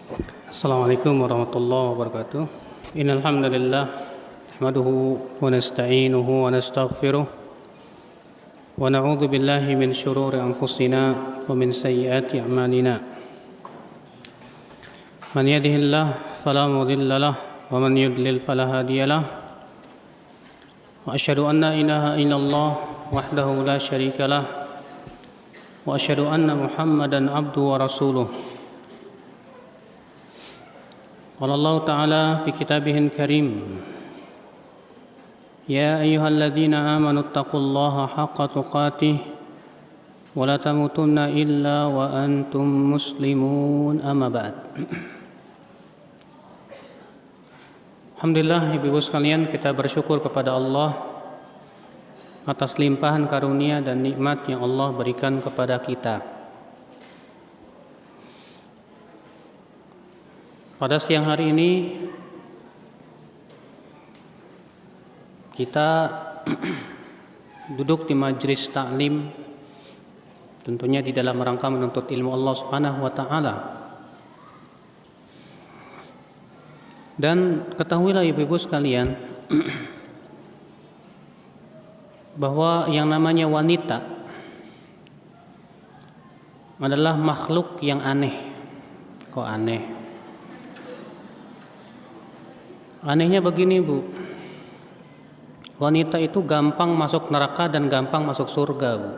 Assalamualaikum warahmatullahi wabarakatuh. Innal hamdalillah nahmaduhu wa nasta'inuhu wa nastaghfiruh wa na'udzu billahi min shururi anfusina wa min sayyiati a'malina. Man yahdihillahu fala mudilla lahu wa man yudlil fala hadiya lahu. Wa asyhadu an la ilaha illallah wahdahu la syarika lahu wa asyhadu anna Muhammadan abduhu wa rasuluh. قال الله تعالى في كتابه الكريم يا أيها الذين آمنوا اتقوا الله حق تقاته ولا تموتن إلا وأنتم مسلمون أما بعد. Alhamdulillah, ibu-ibu sekalian, kita bersyukur kepada Allah atas limpahan karunia dan nikmat yang Allah berikan kepada kita. Pada siang hari ini kita duduk di majelis taklim, tentunya di dalam rangka menuntut ilmu Allah Subhanahu wa taala. Dan ketahuilah ibu-ibu sekalian bahwa yang namanya wanita adalah makhluk yang aneh. Kok aneh? Anehnya begini, Bu. Wanita itu gampang masuk neraka dan gampang masuk surga, Bu.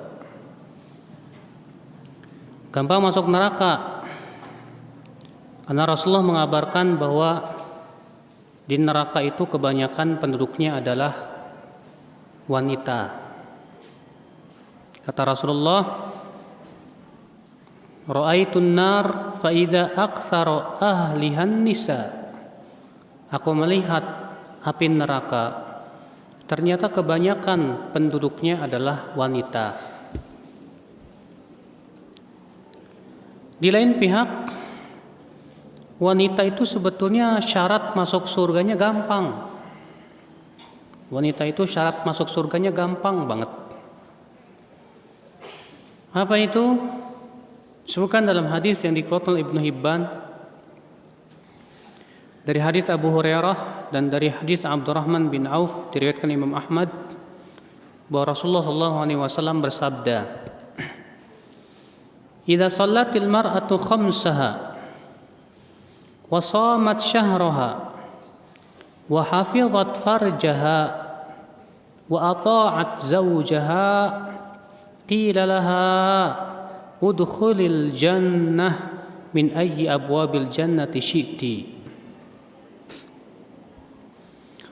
Gampang masuk neraka karena Rasulullah mengabarkan bahwa di neraka itu kebanyakan penduduknya adalah wanita. Kata Rasulullah, "Ra'aitun nar fa idza aktsara ahlihan nisa." Aku melihat api neraka, ternyata kebanyakan penduduknya adalah wanita. Di lain pihak, wanita itu sebetulnya syarat masuk surganya gampang. Wanita itu syarat masuk surganya gampang banget. Apa itu? Disebutkan dalam hadis yang dikeluarkan oleh Ibnu Hibban dari hadis Abu Hurairah dan dari hadis Abdurrahman bin Auf, diriwayatkan Imam Ahmad, bahwa Rasulullah SAW bersabda, "Idza shallatil mar'atu khamsaha wa shamat syahraha wa hafizat farjaha wa ata'at zawjaha qila laha udkhulil jannah min ayyi abwabil jannati syi'ti."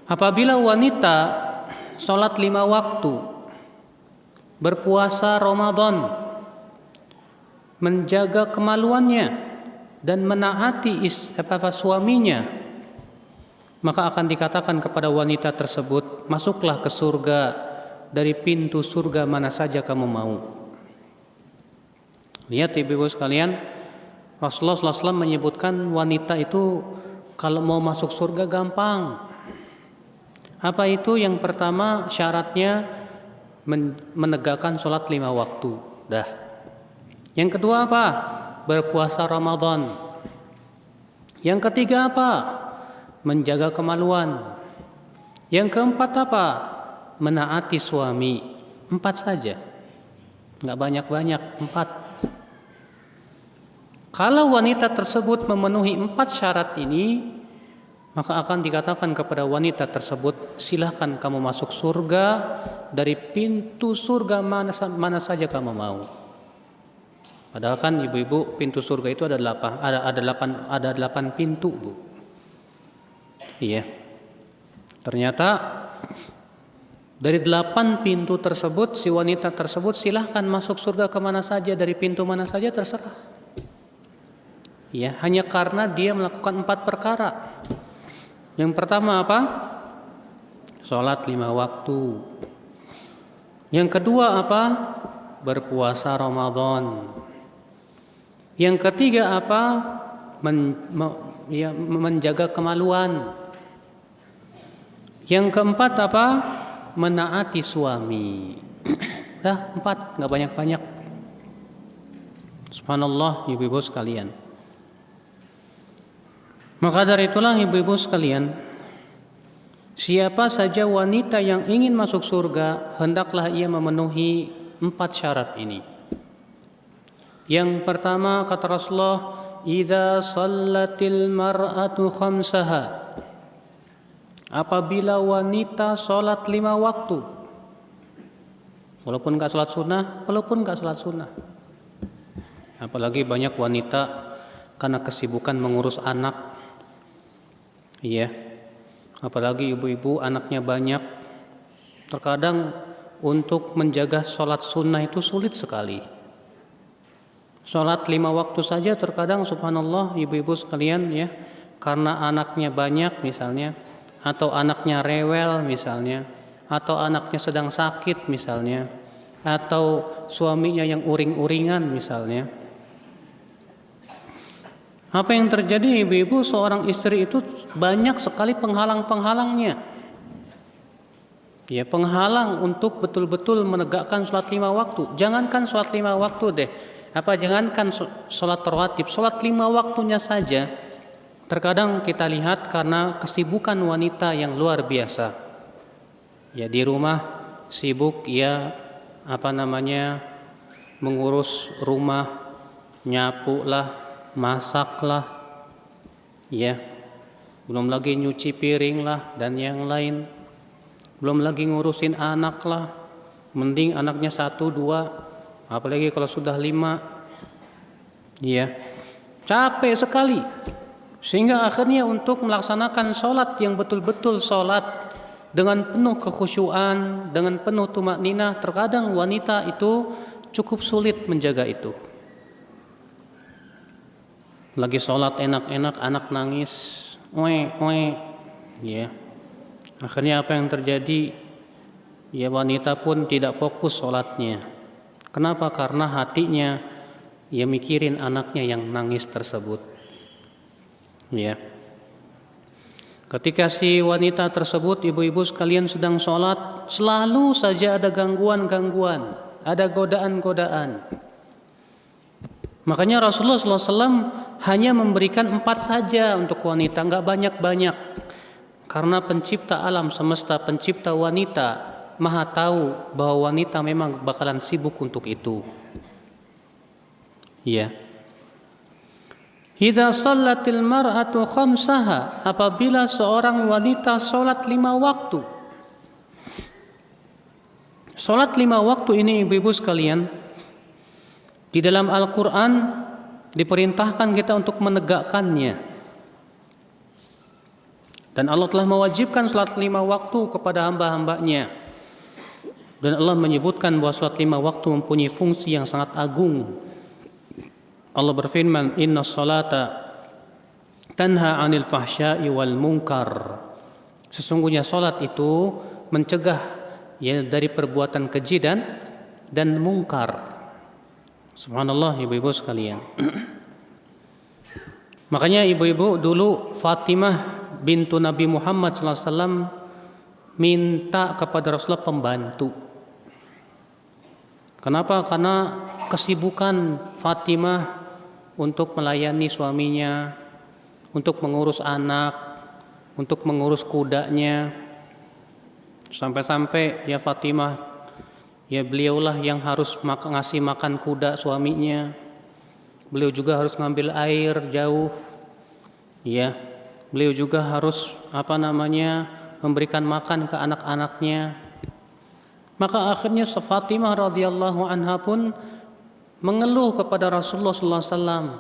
Apabila wanita sholat 5 waktu, berpuasa Ramadan, menjaga kemaluannya dan menaati suaminya, maka akan dikatakan kepada wanita tersebut, masuklah ke surga dari pintu surga mana saja kamu mau. Lihat ibu-ibu sekalian, Rasulullah SAW menyebutkan wanita itu kalau mau masuk surga gampang. Apa itu? Yang pertama syaratnya menegakkan sholat 5 waktu. Dah. Yang kedua apa? Berpuasa Ramadan. Yang ketiga apa? Menjaga kemaluan. Yang keempat apa? Menaati suami. 4 saja. Enggak banyak-banyak, 4. Kalau wanita tersebut memenuhi 4 syarat ini, maka akan dikatakan kepada wanita tersebut, silahkan kamu masuk surga dari pintu surga mana saja kamu mau. Padahal kan ibu-ibu, pintu surga itu ada 8 pintu, Bu. Iya. Ternyata dari 8 pintu tersebut, si wanita tersebut silahkan masuk surga kemana saja, dari pintu mana saja terserah. Ya, hanya karena dia melakukan 4 perkara. Yang pertama apa? Sholat 5 waktu. Yang kedua apa? Berpuasa Ramadan. Yang ketiga apa? Menjaga kemaluan. Yang keempat apa? Menaati suami. Dah 4, nggak banyak-banyak. Subhanallah, ibu-ibu sekalian. Maka dari itulah ibu-ibu sekalian, siapa saja wanita yang ingin masuk surga, hendaklah ia memenuhi 4 syarat ini. Yang pertama kata Rasulullah, idza shallatil mar'atu khamsaha. Apabila wanita sholat 5 waktu, walaupun gak sholat sunnah, apalagi banyak wanita karena kesibukan mengurus anak, iya, apalagi ibu-ibu anaknya banyak, terkadang untuk menjaga sholat sunnah itu sulit sekali. Sholat 5 waktu saja terkadang subhanallah ibu-ibu sekalian ya, karena anaknya banyak misalnya, atau anaknya rewel misalnya, atau anaknya sedang sakit misalnya, atau suaminya yang uring-uringan misalnya. Apa yang terjadi ibu-ibu, seorang istri itu banyak sekali penghalang-penghalangnya. Ya, penghalang untuk betul-betul menegakkan sholat 5 waktu. Jangankan sholat 5 waktu deh, jangankan sholat rawatib, sholat 5 waktunya saja. Terkadang kita lihat karena kesibukan wanita yang luar biasa. Ya, di rumah sibuk ya mengurus rumah, nyapu lah, masak lah, ya, belum lagi nyuci piring lah dan yang lain, belum lagi ngurusin anak lah, mending anaknya 1, 2, apalagi kalau sudah 5, ya, capek sekali, sehingga akhirnya untuk melaksanakan sholat yang betul-betul sholat dengan penuh kekhusyuan, dengan penuh tumakninah, terkadang wanita itu cukup sulit menjaga itu. Lagi sholat enak-enak, anak nangis, ya. Akhirnya apa yang terjadi? Ya, wanita pun tidak fokus sholatnya. Kenapa? Karena hatinya ya mikirin anaknya yang nangis tersebut. Ya. Ketika si wanita tersebut, ibu-ibu sekalian sedang sholat, selalu saja ada gangguan-gangguan, ada godaan-godaan. Makanya Rasulullah SAW hanya memberikan 4 saja untuk wanita, nggak banyak-banyak. Karena pencipta alam semesta, pencipta wanita, maha tahu bahwa wanita memang bakalan sibuk untuk itu. Ya. Idza shallatil mar'atu khamsaha, apabila seorang wanita sholat 5 waktu. Sholat 5 waktu ini ibu-ibu sekalian, di dalam Al-Quran diperintahkan kita untuk menegakkannya. Dan Allah telah mewajibkan sholat 5 waktu kepada hamba-hambanya. Dan Allah menyebutkan bahwa sholat 5 waktu mempunyai fungsi yang sangat agung. Allah berfirman, inna salata tanha 'anil fahsya'i wal munkar. Sesungguhnya salat itu mencegah ya dari perbuatan keji dan mungkar. Subhanallah ibu-ibu sekalian. Makanya ibu-ibu dulu Fatimah bintu Nabi Muhammad SAW minta kepada Rasulullah pembantu. Kenapa? Karena kesibukan Fatimah untuk melayani suaminya, untuk mengurus anak, untuk mengurus kudanya. Sampai-sampai ya Fatimah, ya beliaulah yang harus ngasih makan kuda suaminya. Beliau juga harus ngambil air jauh. Ya, beliau juga harus memberikan makan ke anak-anaknya. Maka akhirnya Fatimah radhiyallahu anha pun mengeluh kepada Rasulullah SAW.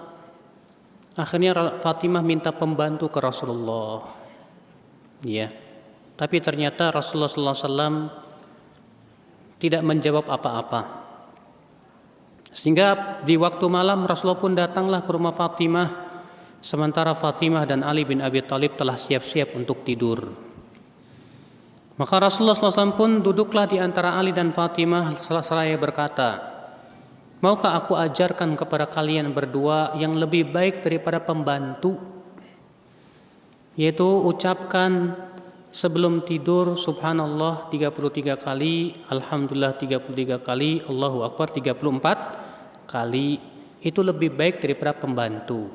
Akhirnya Fatimah minta pembantu ke Rasulullah. Ya, tapi ternyata Rasulullah SAW tidak menjawab apa-apa. Sehingga di waktu malam Rasulullah pun datanglah ke rumah Fatimah, sementara Fatimah dan Ali bin Abi Thalib telah siap-siap untuk tidur. Maka Rasulullah SAW pun duduklah di antara Ali dan Fatimah seraya berkata, maukah aku ajarkan kepada kalian berdua yang lebih baik daripada pembantu? Yaitu ucapkan sebelum tidur subhanallah 33 kali, alhamdulillah 33 kali, Allahu Akbar 34 kali. Itu lebih baik daripada pembantu.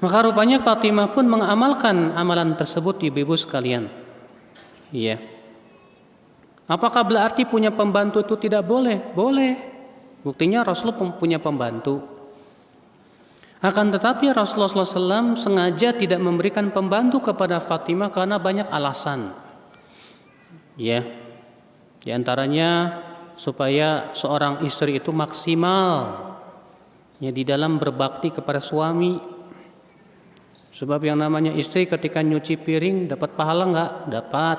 Maka rupanya Fatimah pun mengamalkan amalan tersebut, ibu-ibu sekalian. Iya. Apakah berarti punya pembantu itu tidak boleh? Boleh. Buktinya Rasulullah punya pembantu. Akan tetapi Rasulullah SAW sengaja tidak memberikan pembantu kepada Fatimah karena banyak alasan. Ya. Di antaranya supaya seorang istri itu maksimal ya di dalam berbakti kepada suami. Sebab yang namanya istri ketika nyuci piring dapat pahala enggak? Dapat.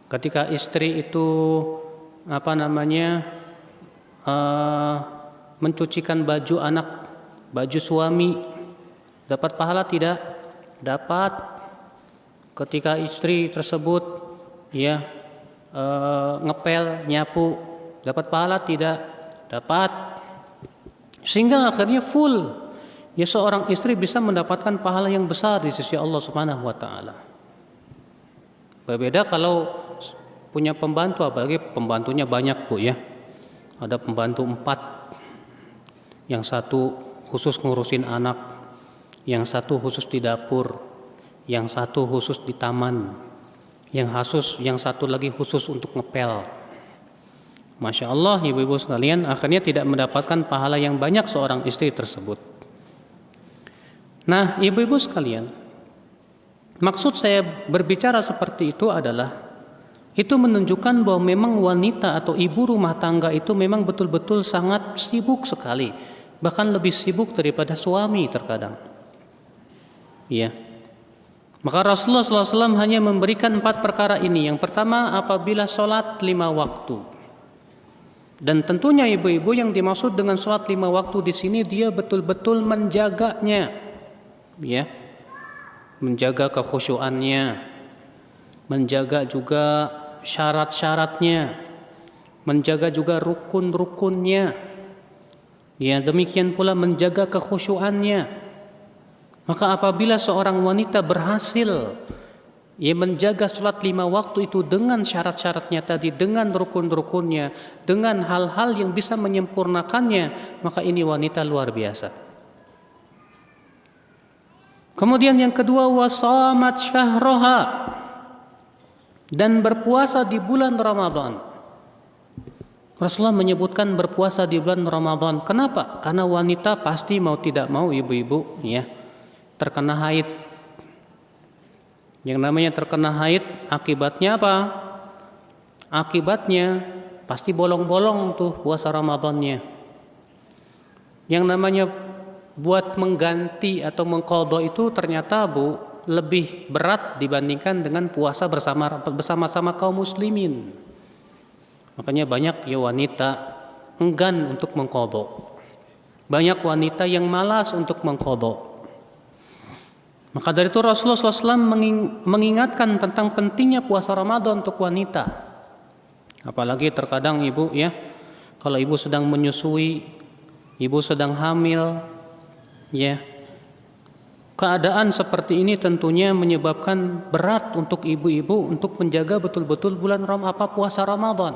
Ketika istri itu mencucikan baju anak, baju suami, dapat pahala tidak? Dapat. Ketika istri tersebut ngepel, nyapu, dapat pahala tidak? Dapat. Sehingga akhirnya full. Ya, seorang istri bisa mendapatkan pahala yang besar di sisi Allah Subhanahu wa taala. Berbeda kalau punya pembantu, apalagi pembantunya banyak, Bu ya. Ada pembantu 4. Yang satu khusus ngurusin anak, yang satu khusus di dapur, yang satu khusus di taman, yang satu lagi khusus untuk ngepel. Masya Allah, ibu-ibu sekalian, akhirnya tidak mendapatkan pahala yang banyak seorang istri tersebut. Nah, ibu-ibu sekalian, maksud saya berbicara seperti itu adalah itu menunjukkan bahwa memang wanita atau ibu rumah tangga itu memang betul-betul sangat sibuk sekali, bahkan lebih sibuk daripada suami terkadang. Ya. Maka Rasulullah SAW hanya memberikan 4 perkara ini. Yang pertama, apabila sholat 5 waktu. Dan tentunya ibu-ibu yang dimaksud dengan sholat 5 waktu di sini dia betul-betul menjaganya. Ya, menjaga kekhusyuannya, menjaga juga syarat-syaratnya, menjaga juga rukun-rukunnya. Ya, demikian pula menjaga kekhusyuannya. Maka apabila seorang wanita berhasil menjaga sholat 5 waktu itu dengan syarat-syaratnya tadi, dengan rukun-rukunnya, dengan hal-hal yang bisa menyempurnakannya, maka ini wanita luar biasa. Kemudian yang kedua, wasamat syahroha, dan berpuasa di bulan Ramadan. Rasulullah menyebutkan berpuasa di bulan Ramadan. Kenapa? Karena wanita pasti mau tidak mau, ibu-ibu ya, terkena haid. Yang namanya terkena haid akibatnya apa? Akibatnya pasti bolong-bolong tuh puasa Ramadannya. Yang namanya buat mengganti atau mengqadha itu ternyata, Bu, lebih berat dibandingkan dengan puasa bersama-sama kaum muslimin. Makanya banyak wanita enggan untuk mengqadha. Banyak wanita yang malas untuk mengqadha. Maka dari itu Rasulullah SAW mengingatkan tentang pentingnya puasa Ramadan untuk wanita. Apalagi terkadang ibu ya, kalau ibu sedang menyusui, ibu sedang hamil, ya, keadaan seperti ini tentunya menyebabkan berat untuk ibu-ibu untuk menjaga betul-betul puasa Ramadan.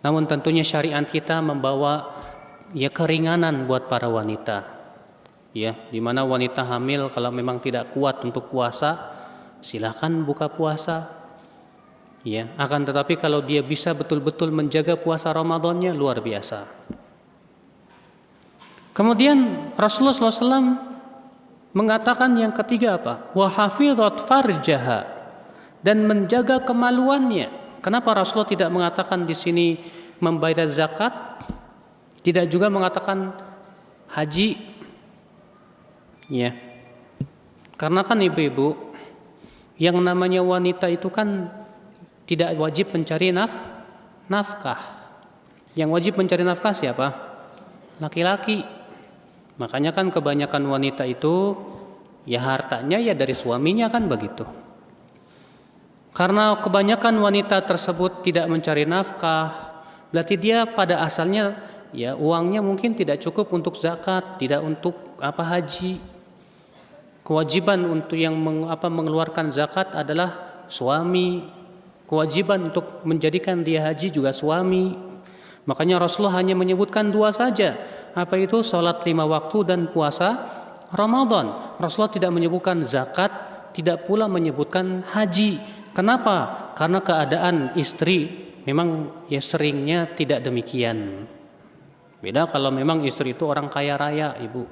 Namun tentunya syariat kita membawa keringanan buat para wanita. Ya, di mana wanita hamil kalau memang tidak kuat untuk puasa, silakan buka puasa. Ya, akan tetapi kalau dia bisa betul-betul menjaga puasa Ramadannya, luar biasa. Kemudian Rasulullah SAW mengatakan yang ketiga apa? Wa hafizat farjaha, dan menjaga kemaluannya. Kenapa Rasulullah tidak mengatakan di sini membayar zakat? Tidak juga mengatakan haji? Ya. Karena kan ibu-ibu, yang namanya wanita itu kan tidak wajib mencari nafkah. Yang wajib mencari nafkah siapa? Laki-laki. Makanya kan kebanyakan wanita itu hartanya dari suaminya kan begitu. Karena kebanyakan wanita tersebut tidak mencari nafkah, berarti dia pada asalnya uangnya mungkin tidak cukup untuk zakat, tidak untuk haji. Kewajiban untuk yang mengeluarkan zakat adalah suami. Kewajiban untuk menjadikan dia haji juga suami. Makanya Rasulullah hanya menyebutkan 2 saja. Apa itu? Salat 5 waktu dan puasa Ramadan. Rasulullah tidak menyebutkan zakat, tidak pula menyebutkan haji. Kenapa? Karena keadaan istri memang ya seringnya tidak demikian. Beda kalau memang istri itu orang kaya raya, Ibu.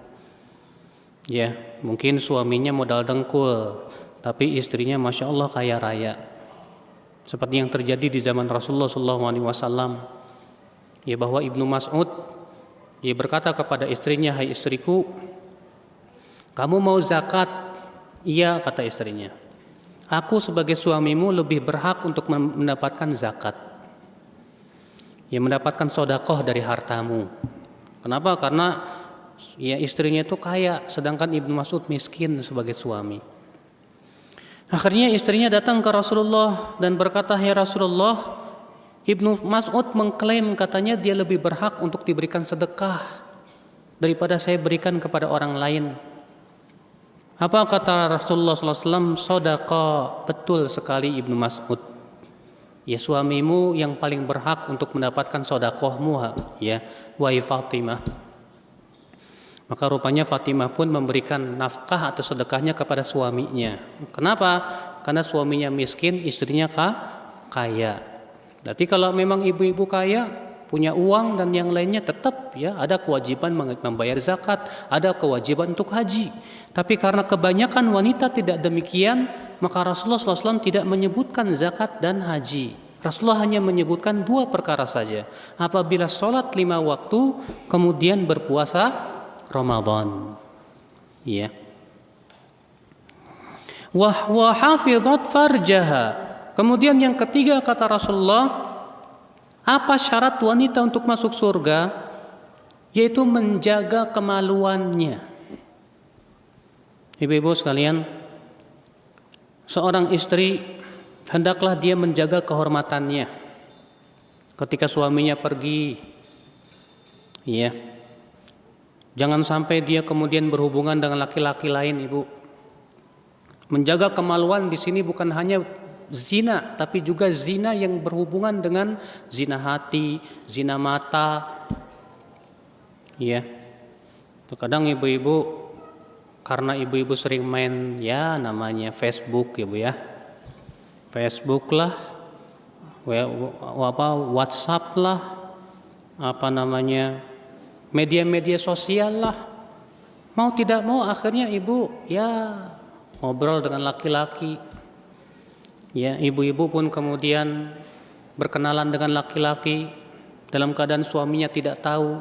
Ya, mungkin suaminya modal dengkul, tapi istrinya Masya Allah kaya raya. Seperti yang terjadi di zaman Rasulullah SAW. Ya, bahwa Ibnu Mas'ud ia berkata kepada istrinya, "Hai istriku, kamu mau zakat?" "Iya," kata istrinya. "Aku sebagai suamimu lebih berhak untuk mendapatkan zakat." Ya, mendapatkan sodakoh dari hartamu. Kenapa? Karena ya istrinya itu kaya, sedangkan Ibnu Mas'ud miskin sebagai suami. Akhirnya istrinya datang ke Rasulullah dan berkata, "Ya Rasulullah, Ibnu Mas'ud mengklaim katanya dia lebih berhak untuk diberikan sedekah daripada saya berikan kepada orang lain." Apa kata Rasulullah SAW? "Sodaqah, betul sekali Ibnu Mas'ud. Ya, suamimu yang paling berhak untuk mendapatkan sodakohmu, ya, wahai Fatimah." Maka rupanya Fatimah pun memberikan nafkah atau sedekahnya kepada suaminya. Kenapa? Karena suaminya miskin, istrinya kaya. Berarti kalau memang ibu-ibu kaya, punya uang dan yang lainnya, tetap ya ada kewajiban membayar zakat, ada kewajiban untuk haji. Tapi karena kebanyakan wanita tidak demikian, maka Rasulullah SAW tidak menyebutkan zakat dan haji. Rasulullah hanya menyebutkan 2 perkara saja. Apabila sholat 5 waktu, kemudian berpuasa Ramadan. Ya. Wa hafizat farjaha. Kemudian yang ketiga kata Rasulullah, apa syarat wanita untuk masuk surga? Yaitu menjaga kemaluannya. Ibu-ibu sekalian, seorang istri hendaklah dia menjaga kehormatannya. Ketika suaminya pergi, ya, jangan sampai dia kemudian berhubungan dengan laki-laki lain, Ibu. Menjaga kemaluan di sini bukan hanya zina, tapi juga zina yang berhubungan dengan zina hati, zina mata. Ya. Terkadang ibu-ibu, karena ibu-ibu sering main ya namanya Facebook, Ibu ya. Facebook lah, WhatsApp lah, apa namanya, media-media sosial lah. Mau tidak mau akhirnya ibu ya ngobrol dengan laki-laki. Ya, ibu-ibu pun kemudian berkenalan dengan laki-laki dalam keadaan suaminya tidak tahu,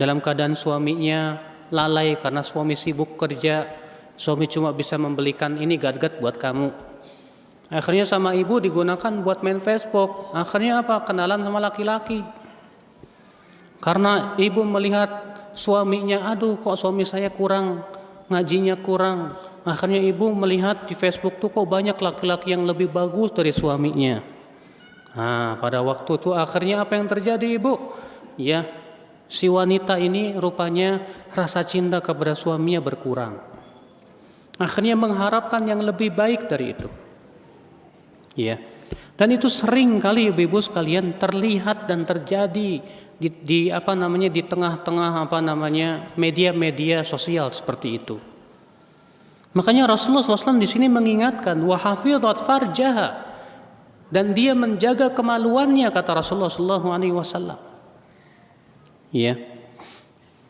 dalam keadaan suaminya lalai karena suami sibuk kerja, suami cuma bisa membelikan ini gadget buat kamu. Akhirnya sama ibu digunakan buat main Facebook. Akhirnya apa? Kenalan sama laki-laki. Karena ibu melihat suaminya, aduh kok suami saya kurang, ngajinya kurang. Akhirnya ibu melihat di Facebook tuh kok banyak laki-laki yang lebih bagus dari suaminya. Nah, pada waktu itu akhirnya apa yang terjadi, Ibu? Ya, si wanita ini rupanya rasa cinta kepada suaminya berkurang. Akhirnya mengharapkan yang lebih baik dari itu. Ya. Dan itu sering kali ibu-ibu sekalian terlihat dan terjadi di tengah-tengah media-media sosial seperti itu. Makanya Rasulullah SAW di sini mengingatkan wa hafizat farjaha, dan dia menjaga kemaluannya kata Rasulullah SAW. Ya,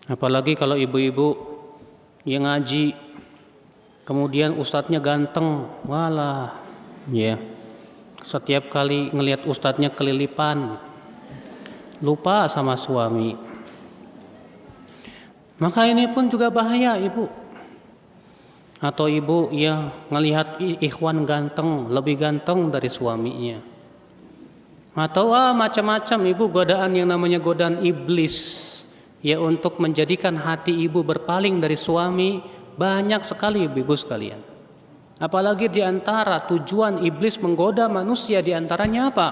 apalagi kalau ibu-ibu yang ngaji, kemudian ustadznya ganteng, walah, ya, setiap kali ngelihat ustadznya kelilipan, lupa sama suami. Maka ini pun juga bahaya, ibu. Atau ibu ya ngelihat ikhwan ganteng, lebih ganteng dari suaminya. Atau macam-macam ibu, godaan yang namanya godaan iblis, ya, untuk menjadikan hati ibu berpaling dari suami, banyak sekali ibu-ibu sekalian. Apalagi di antara tujuan iblis menggoda manusia, di antaranya apa?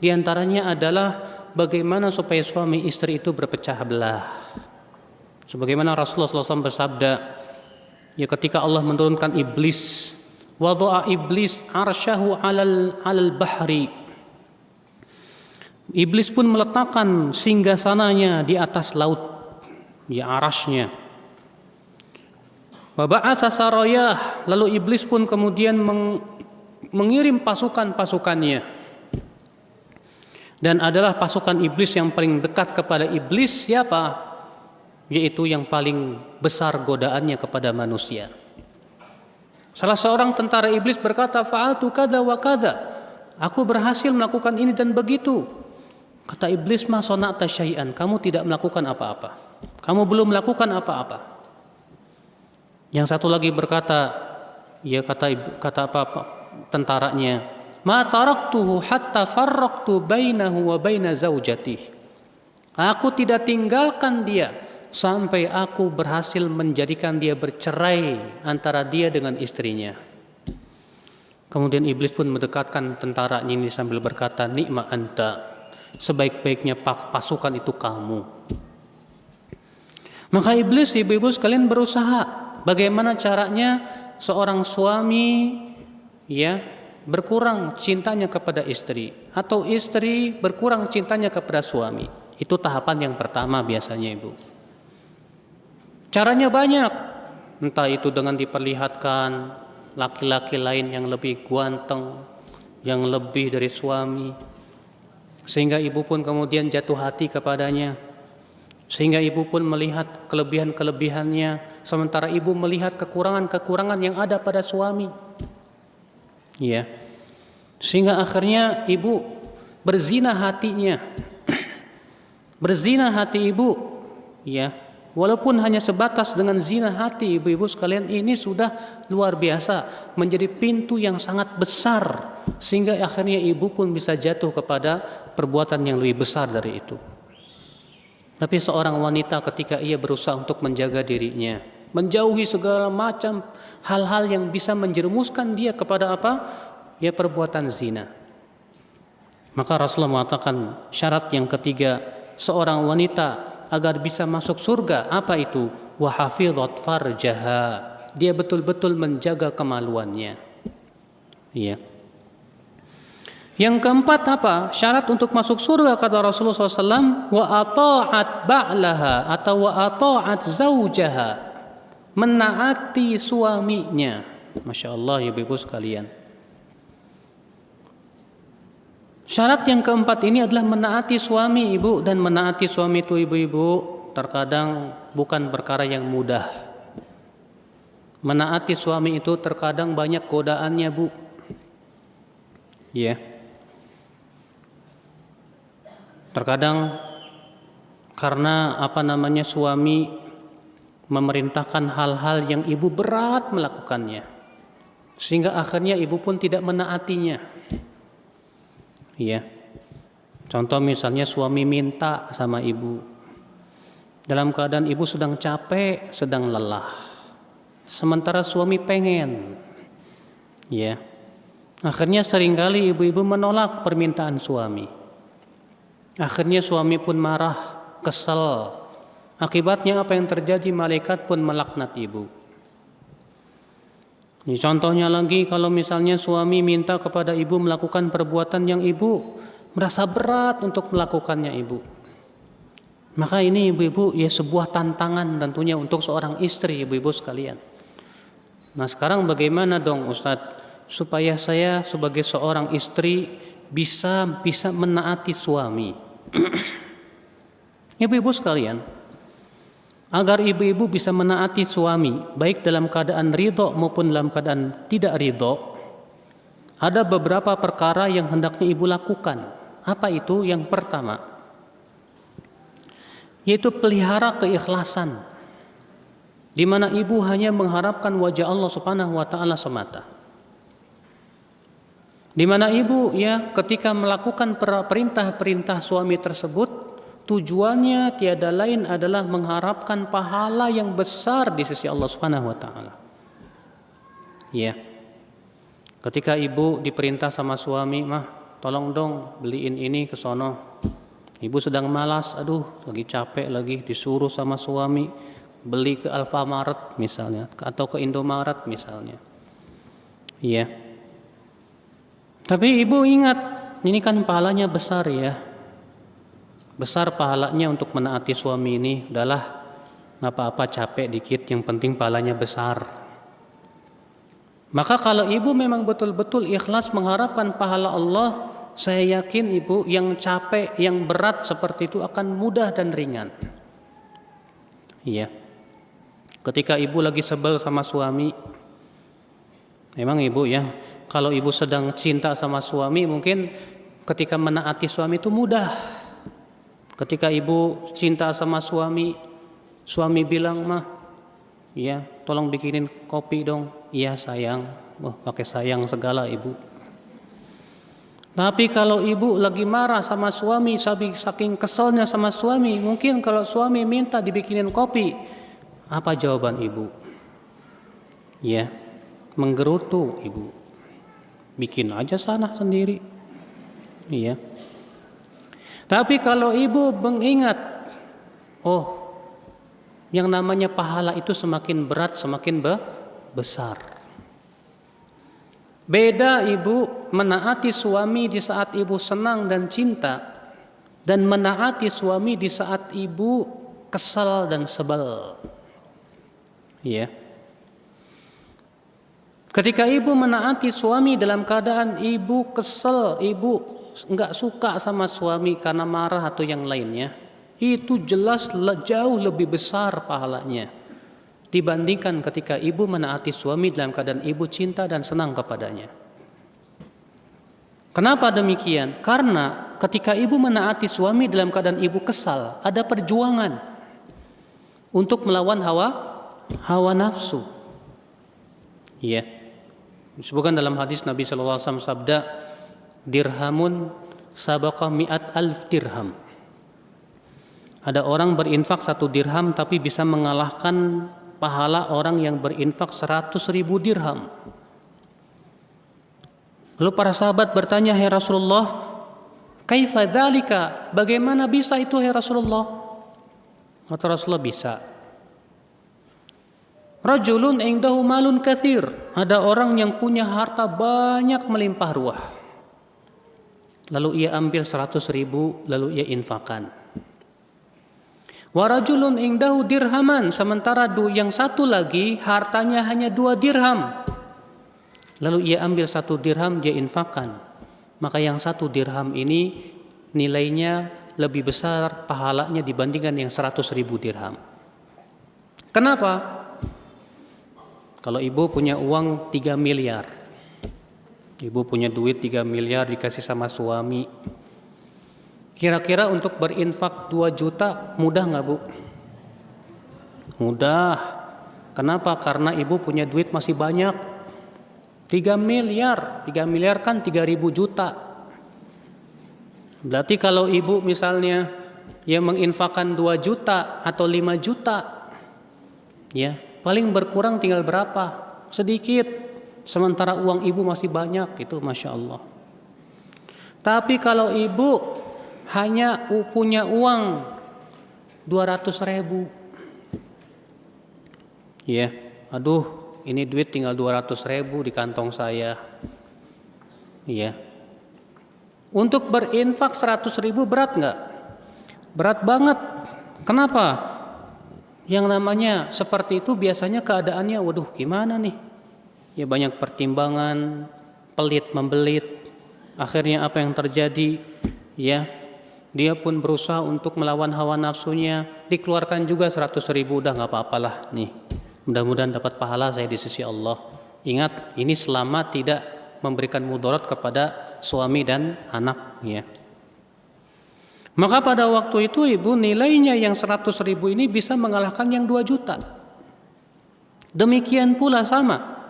Di antaranya adalah bagaimana supaya suami istri itu berpecah belah. Sebagaimana Rasulullah SAW bersabda, ya, ketika Allah menurunkan iblis, wada'a iblis arsyahu alal bahri. Iblis pun meletakkan singgasananya di atas laut, ya, arasnya. Wa ba'atsa sarayah, lalu iblis pun kemudian mengirim pasukan-pasukannya. Dan adalah pasukan iblis yang paling dekat kepada iblis siapa? Yaitu yang paling besar godaannya kepada manusia. Salah seorang tentara iblis berkata, fa'altu kada wa kada. Aku berhasil melakukan ini dan begitu. Kata iblis, ma sona'ta syai'an, kamu tidak melakukan apa-apa. Kamu belum melakukan apa-apa. Yang satu lagi berkata, ya kata apa tentaranya, ma taraktuhu hatta farraqtu bainahu wa baina zaujatihi. Aku tidak tinggalkan dia sampai aku berhasil menjadikan dia bercerai antara dia dengan istrinya. Kemudian iblis pun mendekatkan tentaranya ini sambil berkata, ni'ma anta, sebaik-baiknya pasukan itu kamu. Maka iblis, ibu-ibu sekalian, berusaha bagaimana caranya seorang suami berkurang cintanya kepada istri, atau istri berkurang cintanya kepada suami. Itu tahapan yang pertama biasanya, ibu. Caranya banyak, entah itu dengan diperlihatkan laki-laki lain yang lebih ganteng, yang lebih dari suami, sehingga ibu pun kemudian jatuh hati kepadanya, sehingga ibu pun melihat kelebihan-kelebihannya, sementara ibu melihat kekurangan-kekurangan yang ada pada suami. Ya, sehingga akhirnya ibu berzina hatinya, berzina hati ibu, ya. Walaupun hanya sebatas dengan zina hati, ibu-ibu sekalian, ini sudah luar biasa, menjadi pintu yang sangat besar, sehingga akhirnya ibu pun bisa jatuh kepada perbuatan yang lebih besar dari itu. Tapi seorang wanita ketika ia berusaha untuk menjaga dirinya, menjauhi segala macam hal-hal yang bisa menjerumuskan dia kepada apa? Ya, perbuatan zina. Maka Rasulullah mengatakan syarat yang ketiga seorang wanita agar bisa masuk surga, apa itu? Wa hafizat farjaha, dia betul-betul menjaga kemaluannya. Iya. Yang keempat apa? Syarat untuk masuk surga kata Rasulullah SAW, wa ata'at ba'laha atau wa ata'at zaujaha, menaati suaminya. Masya Allah, ibu-ibu sekalian. Syarat yang keempat ini adalah menaati suami, ibu. Dan menaati suami itu, ibu-ibu, terkadang bukan perkara yang mudah. Menaati suami itu terkadang banyak godaannya, bu. Ya. Terkadang karena suami memerintahkan hal-hal yang ibu berat melakukannya, sehingga akhirnya ibu pun tidak menaatinya. Ya. Contoh misalnya suami minta sama ibu dalam keadaan ibu sedang capek, sedang lelah, sementara suami pengen. Ya. Akhirnya seringkali ibu-ibu menolak permintaan suami. Akhirnya suami pun marah, kesal. Akibatnya apa yang terjadi? Malaikat pun melaknat ibu. Ini contohnya lagi, kalau misalnya suami minta kepada ibu melakukan perbuatan yang ibu merasa berat untuk melakukannya, ibu. Maka ini, ibu-ibu, ya sebuah tantangan tentunya untuk seorang istri, ibu-ibu sekalian. Nah, sekarang bagaimana dong, Ustadz, supaya saya sebagai seorang istri bisa menaati suami? Ibu-ibu sekalian, agar ibu-ibu bisa menaati suami, baik dalam keadaan ridho maupun dalam keadaan tidak ridho, ada beberapa perkara yang hendaknya ibu lakukan. Apa itu? Yang pertama, yaitu pelihara keikhlasan, di mana ibu hanya mengharapkan wajah Allah Subhanahu wa taala semata. Di mana ibu ketika melakukan perintah-perintah suami tersebut, tujuannya tiada lain adalah mengharapkan pahala yang besar di sisi Allah Subhanahu wa taala. Ya. Ketika ibu diperintah sama suami, "Mah, tolong dong beliin ini ke sono." Ibu sedang malas, lagi capek lagi, disuruh sama suami beli ke Alfamart misalnya atau ke Indomaret misalnya. Iya. Tapi ibu ingat, ini kan pahalanya besar ya. Besar pahalanya untuk menaati suami ini adalah nggak apa-apa capek dikit, yang penting pahalanya besar. Maka kalau ibu memang betul-betul ikhlas mengharapkan pahala Allah, saya yakin ibu yang capek, yang berat seperti itu akan mudah dan ringan. Iya. Ketika ibu lagi sebel sama suami, memang ibu ya, kalau ibu sedang cinta sama suami, mungkin ketika menaati suami itu mudah. Ketika ibu cinta sama suami bilang, mah, ya tolong bikinin kopi dong. Iya sayang, pakai sayang segala ibu. Tapi kalau ibu lagi marah sama suami, saking keselnya sama suami, mungkin kalau suami minta dibikinin kopi, apa jawaban ibu? Ya, menggerutu ibu. Bikin aja sana sendiri. Iya. Tapi kalau ibu mengingat, oh, yang namanya pahala itu semakin berat, semakin besar. Beda ibu menaati suami di saat ibu senang dan cinta, dan menaati suami di saat ibu kesal dan sebel. Ya. Ketika ibu menaati suami dalam keadaan ibu kesel, ibu enggak suka sama suami karena marah atau yang lainnya, itu jelas jauh lebih besar pahalanya dibandingkan ketika ibu menaati suami dalam keadaan ibu cinta dan senang kepadanya. Kenapa demikian? Karena ketika ibu menaati suami dalam keadaan ibu kesal, ada perjuangan untuk melawan hawa nafsu. Ya. Disebutkan dalam hadis Nabi sallallahu alaihi wasallam sabda, dirhamun sabaqa mi'at alf dirham. Ada orang berinfak 1 dirham tapi bisa mengalahkan pahala orang yang berinfak 100.000 dirham. Lalu para sahabat bertanya, "Hai Rasulullah, kaifa dzalika? Bagaimana bisa itu, hai Rasulullah?" Kata Rasulullah, bisa. Rajulun indahu malun katsir. Ada orang yang punya harta banyak melimpah ruah. Lalu ia ambil 100.000 lalu ia infakkan. Wa rajulun indahu dirhaman, sementara yang satu lagi hartanya hanya 2 dirham. Lalu ia ambil 1 dirham dia infakkan. Maka yang 1 dirham ini nilainya lebih besar pahalanya dibandingkan yang 100.000 dirham. Kenapa? Kalau ibu punya uang 3 miliar, ibu punya duit 3 miliar dikasih sama suami, kira-kira untuk berinfak 2 juta mudah nggak bu? Mudah. Kenapa? Karena ibu punya duit masih banyak. 3 miliar. 3 miliar kan 3.000 juta. Berarti kalau ibu misalnya ya menginfakkan 2 juta atau 5 juta, ya paling berkurang tinggal berapa? Sedikit. Sementara uang ibu masih banyak, itu Masya Allah. Tapi kalau ibu hanya punya uang 200.000, ya, aduh, ini duit tinggal 200.000 di kantong saya, ya. Untuk berinfak 100.000 berat nggak? Berat banget. Kenapa? Yang namanya seperti itu biasanya keadaannya, waduh, gimana nih? Ya banyak pertimbangan, pelit membelit. Akhirnya apa yang terjadi? Ya, dia pun berusaha untuk melawan hawa nafsunya, dikeluarkan juga 100.000, udah nggak apa-apalah nih. Mudah-mudahan dapat pahala saya di sisi Allah. Ingat, ini selama tidak memberikan mudarat kepada suami dan anak, ya. Maka pada waktu itu ibu nilainya yang 100.000 ini bisa mengalahkan yang 2 juta. Demikian pula sama.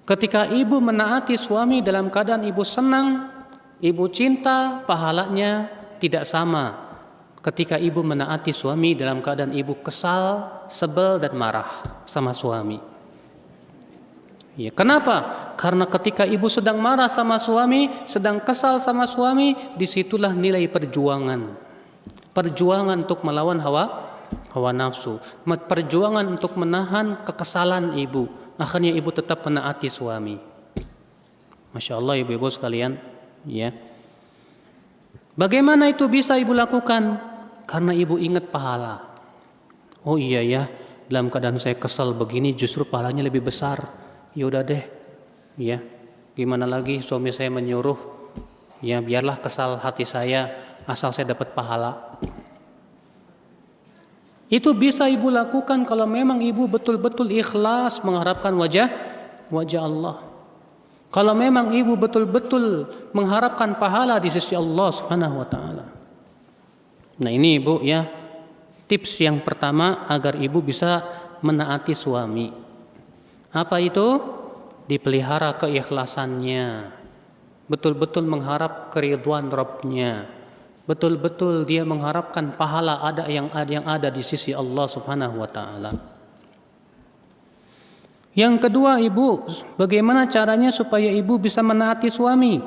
Ketika ibu menaati suami dalam keadaan ibu senang, ibu cinta, pahalanya tidak sama ketika ibu menaati suami dalam keadaan ibu kesal, sebel dan marah sama suami. Ya, kenapa? Karena ketika ibu sedang marah sama suami, sedang kesal sama suami, disitulah nilai perjuangan. Perjuangan untuk melawan hawa nafsu, perjuangan untuk menahan kekesalan ibu. Akhirnya ibu tetap menaati suami. Masya Allah ibu-ibu sekalian, ya. Bagaimana itu bisa ibu lakukan? Karena ibu ingat pahala. Oh iya ya, dalam keadaan saya kesal begini justru pahalanya lebih besar. Ya udah deh, ya gimana lagi suami saya menyuruh, ya biarlah kesal hati saya asal saya dapat pahala. Itu bisa ibu lakukan kalau memang ibu betul-betul ikhlas mengharapkan wajah Allah. Kalau memang ibu betul-betul mengharapkan pahala di sisi Allah Subhanahu wa taala. Nah, ini ibu ya, tips yang pertama agar ibu bisa menaati suami. Apa itu? Dipelihara keikhlasannya. Betul-betul mengharap keridhaan Rabb-nya. Betul-betul dia mengharapkan pahala yang ada di sisi Allah Subhanahu wa taala. Yang kedua, ibu, bagaimana caranya supaya ibu bisa menaati suami?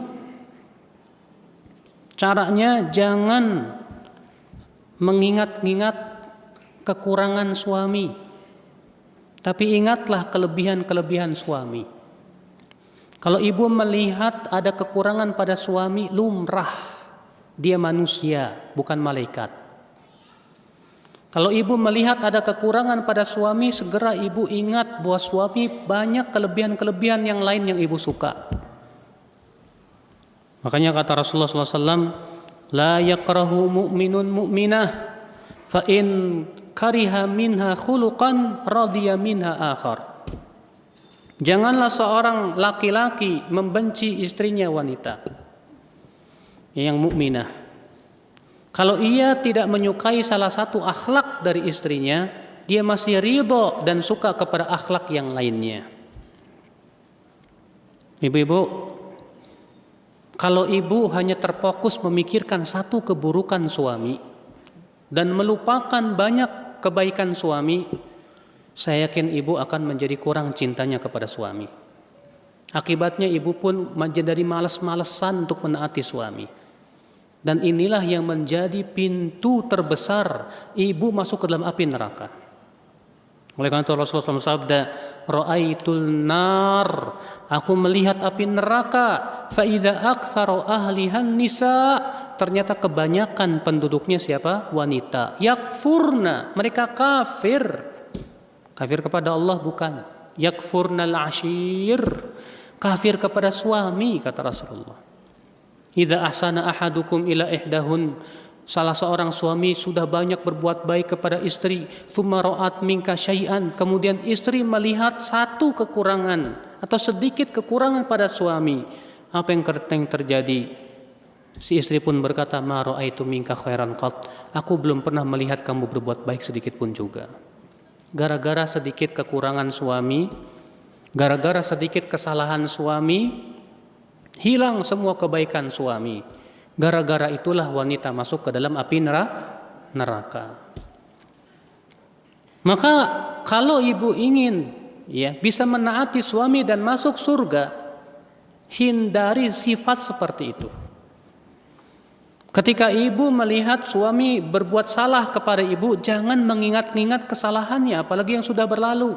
Caranya jangan mengingat-ingat kekurangan suami, tapi ingatlah kelebihan-kelebihan suami. Kalau ibu melihat ada kekurangan pada suami, lumrah, dia manusia, bukan malaikat. Kalau ibu melihat ada kekurangan pada suami, segera ibu ingat bahwa suami banyak kelebihan-kelebihan yang lain yang ibu suka. Makanya kata Rasulullah SAW, la yakrahu mu'minun mu'minah fa in kariha minha khuluqan radiya minha akhar. Janganlah seorang laki-laki membenci istrinya wanita yang mukminah. Kalau ia tidak menyukai salah satu akhlak dari istrinya, dia masih ridho dan suka kepada akhlak yang lainnya. Ibu-ibu, kalau ibu hanya terfokus memikirkan satu keburukan suami dan melupakan banyak kebaikan suami, saya yakin ibu akan menjadi kurang cintanya kepada suami. Akibatnya ibu pun menjadi malas-malesan untuk menaati suami. Dan inilah yang menjadi pintu terbesar ibu masuk ke dalam api neraka. Oleh karena itu Rasulullah SAW sabda, ra'aitul nar, aku melihat api neraka, fa idza aktsaru ahlihan nisa, ternyata kebanyakan penduduknya siapa? Wanita. Yakfurna, mereka kafir. Kafir kepada Allah bukan. Yakfurnal ashir, kafir kepada suami, kata Rasulullah. Idza ahsana ahadukum ila ihdahun, salah seorang suami sudah banyak berbuat baik kepada istri, tsumma ra'at minka syai'an, kemudian istri melihat satu kekurangan atau sedikit kekurangan pada suami. Apa yang terjadi? Si istri pun berkata, ma ra'aitu minka khairan qat, aku belum pernah melihat kamu berbuat baik sedikit pun juga. Gara-gara sedikit kekurangan suami, gara-gara sedikit kesalahan suami, hilang semua kebaikan suami. Gara-gara itulah wanita masuk ke dalam api neraka. Maka kalau ibu ingin bisa menaati suami dan masuk surga, hindari sifat seperti itu. Ketika ibu melihat suami berbuat salah kepada ibu, jangan mengingat-ingat kesalahannya, apalagi yang sudah berlalu.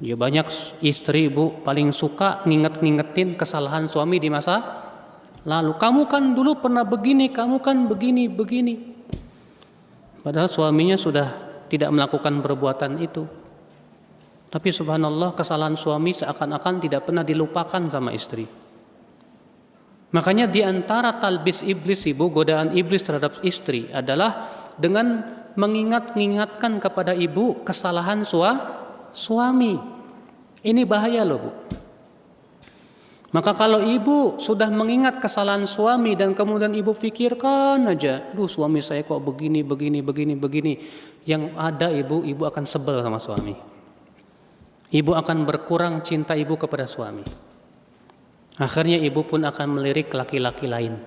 Ya banyak istri ibu paling suka ngingetin kesalahan suami di masa lalu. Kamu kan dulu pernah begini, kamu kan begini. Padahal suaminya sudah tidak melakukan perbuatan itu. Tapi subhanallah, kesalahan suami seakan-akan tidak pernah dilupakan sama istri. Makanya di antara talbis iblis ibu, godaan iblis terhadap istri adalah dengan mengingatkan kepada ibu kesalahan suami. Ini bahaya loh, Bu. Maka kalau ibu sudah mengingat kesalahan suami dan kemudian ibu pikirkan aja, aduh suami saya kok begini, yang ada ibu akan sebel sama suami. Ibu akan berkurang cinta ibu kepada suami. Akhirnya ibu pun akan melirik laki-laki lain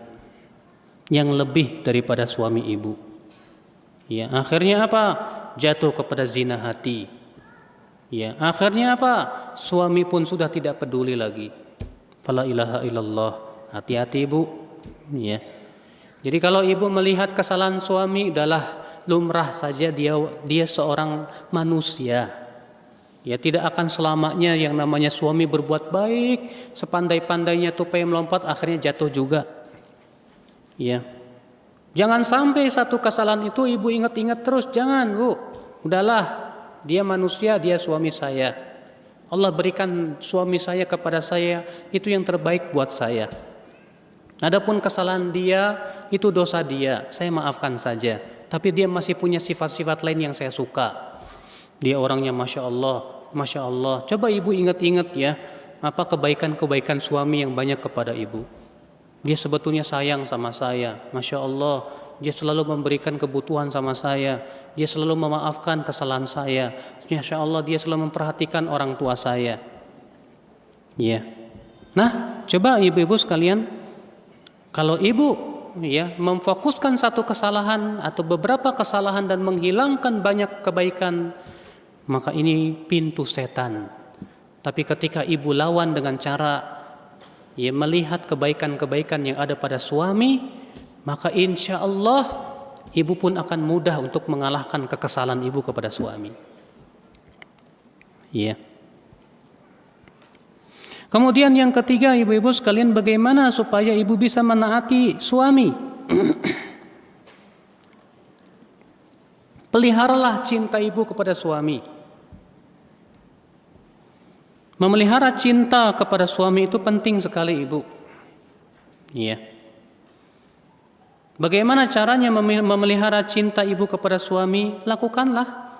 yang lebih daripada suami ibu. Ya, akhirnya apa? Jatuh kepada zina hati. Ya, akhirnya apa? Suami pun sudah tidak peduli lagi. Fala ilaha illallah. Hati-hati ibu. Ya. Jadi kalau ibu melihat kesalahan suami, adalah lumrah saja dia seorang manusia. Ya, tidak akan selamanya yang namanya suami berbuat baik, sepandai-pandainya tupai melompat akhirnya jatuh juga. Ya. Jangan sampai satu kesalahan itu ibu ingat-ingat terus, jangan Bu. Udahlah, dia manusia, dia suami saya. Allah berikan suami saya kepada saya, itu yang terbaik buat saya. Adapun kesalahan dia, itu dosa dia, saya maafkan saja. Tapi dia masih punya sifat-sifat lain yang saya suka. Dia orangnya Masya Allah, Masya Allah. Coba ibu ingat-ingat ya, apa kebaikan-kebaikan suami yang banyak kepada ibu. Dia sebetulnya sayang sama saya, Masya Allah. Dia selalu memberikan kebutuhan sama saya. Dia selalu memaafkan kesalahan saya. Masya Allah, dia selalu memperhatikan orang tua saya. Ya. Nah, coba ibu-ibu sekalian, kalau ibu ya memfokuskan satu kesalahan atau beberapa kesalahan dan menghilangkan banyak kebaikan, maka ini pintu setan. Tapi ketika ibu lawan dengan cara ya melihat kebaikan-kebaikan yang ada pada suami, maka insya Allah ibu pun akan mudah untuk mengalahkan kekesalan ibu kepada suami. Ya. Kemudian yang ketiga, ibu-ibu sekalian, bagaimana supaya ibu bisa menaati suami? Peliharalah cinta ibu kepada suami. Memelihara cinta kepada suami itu penting sekali, ibu. Iya. Bagaimana caranya memelihara cinta ibu kepada suami? Lakukanlah,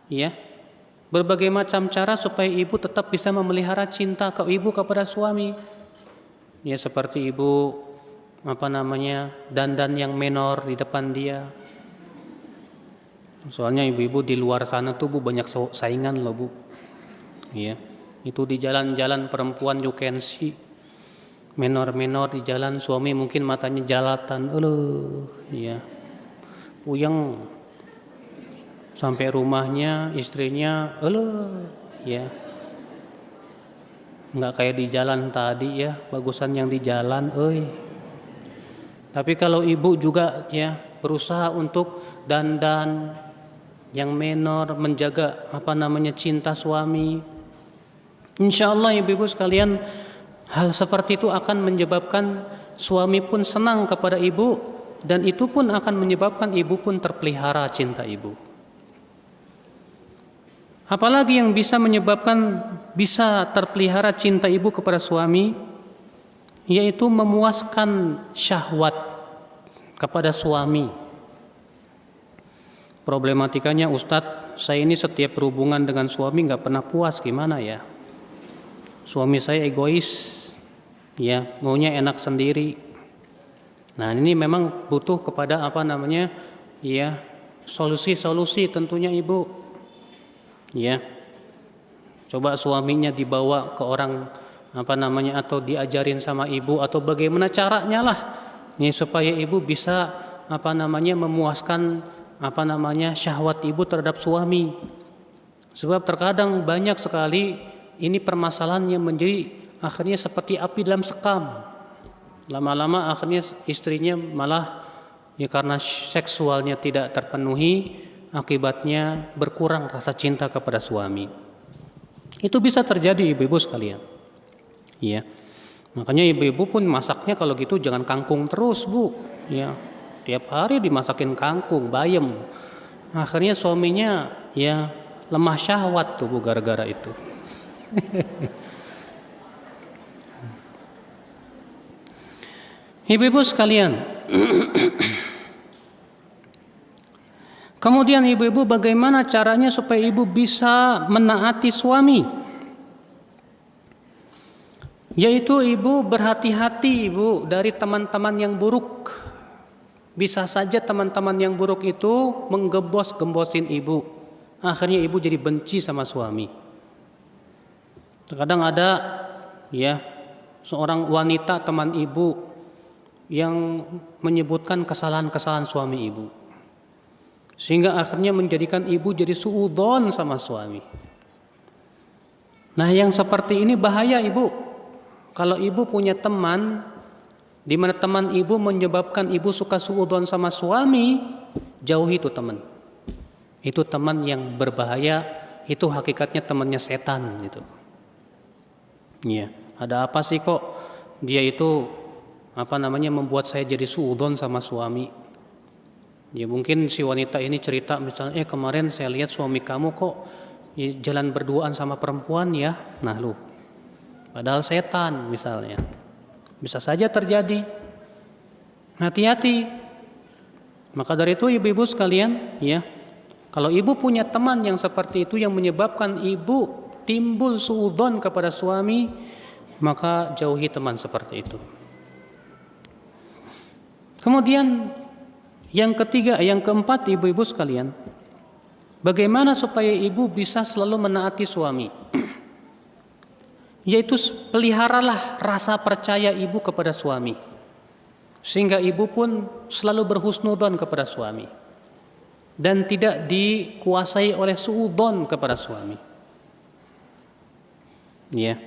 ya, berbagai macam cara supaya ibu tetap bisa memelihara cinta ke ibu kepada suami. Ya, seperti ibu dandan yang menor di depan dia. Soalnya ibu-ibu di luar sana tuh Bu banyak saingan loh Bu. Iya. Itu di jalan-jalan perempuan you can see menor-menor di jalan, suami mungkin matanya jalatan, ya puyeng sampai rumahnya istrinya, ya nggak kayak di jalan tadi ya, bagusan yang di jalan, Tapi kalau ibu juga ya berusaha untuk dandan yang menor, menjaga cinta suami. Insya Allah ibu-ibu sekalian, hal seperti itu akan menyebabkan suami pun senang kepada ibu, dan itu pun akan menyebabkan ibu pun terpelihara cinta ibu. Apalagi yang bisa menyebabkan bisa terpelihara cinta ibu kepada suami, yaitu memuaskan syahwat kepada suami. Problematikanya, Ustadz, saya ini setiap berhubungan dengan suami nggak pernah puas, gimana ya? Suami saya egois, ya maunya enak sendiri. Nah ini memang butuh kepada ya solusi-solusi tentunya ibu. Ya, coba suaminya dibawa ke orang atau diajarin sama ibu atau bagaimana caranya lah, ya, supaya ibu bisa memuaskan syahwat ibu terhadap suami. Sebab terkadang banyak sekali ini permasalahan yang menjadi akhirnya seperti api dalam sekam. Lama-lama akhirnya istrinya malah ya karena seksualnya tidak terpenuhi, akibatnya berkurang rasa cinta kepada suami. Itu bisa terjadi ibu-ibu sekalian. Ya. Makanya ibu-ibu pun masaknya kalau gitu jangan kangkung terus, Bu. Ya. Tiap hari dimasakin kangkung, bayam. Akhirnya suaminya ya lemah syahwat tuh Bu gara-gara itu. Ibu-ibu sekalian, kemudian ibu-ibu bagaimana caranya supaya ibu bisa menaati suami? Yaitu ibu berhati-hati ibu dari teman-teman yang buruk. Bisa saja teman-teman yang buruk itu menggembos-gembosin ibu. Akhirnya ibu jadi benci sama suami. Terkadang ada ya seorang wanita teman ibu yang menyebutkan kesalahan-kesalahan suami ibu, sehingga akhirnya menjadikan ibu jadi suudzon sama suami. Nah yang seperti ini bahaya ibu. Kalau ibu punya teman di mana teman ibu menyebabkan ibu suka suudzon sama suami, jauhi itu teman. Itu teman yang berbahaya, itu hakikatnya temannya setan gitu. Ya, ada apa sih kok dia itu membuat saya jadi suudzon sama suami? Ya mungkin si wanita ini cerita misalnya, kemarin saya lihat suami kamu kok jalan berduaan sama perempuan ya. Nah lu, padahal setan misalnya. Bisa saja terjadi. Hati-hati. Maka dari itu ibu-ibu sekalian, ya, kalau ibu punya teman yang seperti itu yang menyebabkan ibu timbul suudzon kepada suami, maka jauhi teman seperti itu. Kemudian yang ketiga, yang keempat ibu-ibu sekalian, bagaimana supaya ibu bisa selalu menaati suami? Yaitu peliharalah rasa percaya ibu kepada suami, sehingga ibu pun selalu berhusnudzon kepada suami dan tidak dikuasai oleh suudzon kepada suami. Ya,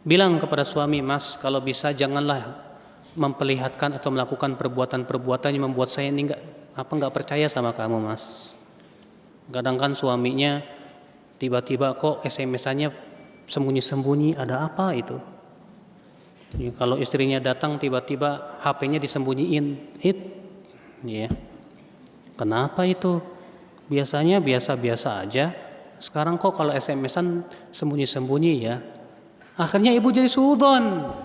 bilang kepada suami, Mas, kalau bisa janganlah memperlihatkan atau melakukan perbuatan-perbuatan yang membuat saya ini nggak percaya sama kamu, Mas. Kadang kan suaminya tiba-tiba kok SMS-nya sembunyi-sembunyi, ada apa itu? Ya, kalau istrinya datang tiba-tiba HP-nya disembunyiin, ya. Kenapa itu? Biasanya biasa-biasa aja. Sekarang kok kalau SMS-an sembunyi-sembunyi ya. Akhirnya ibu jadi suudzon.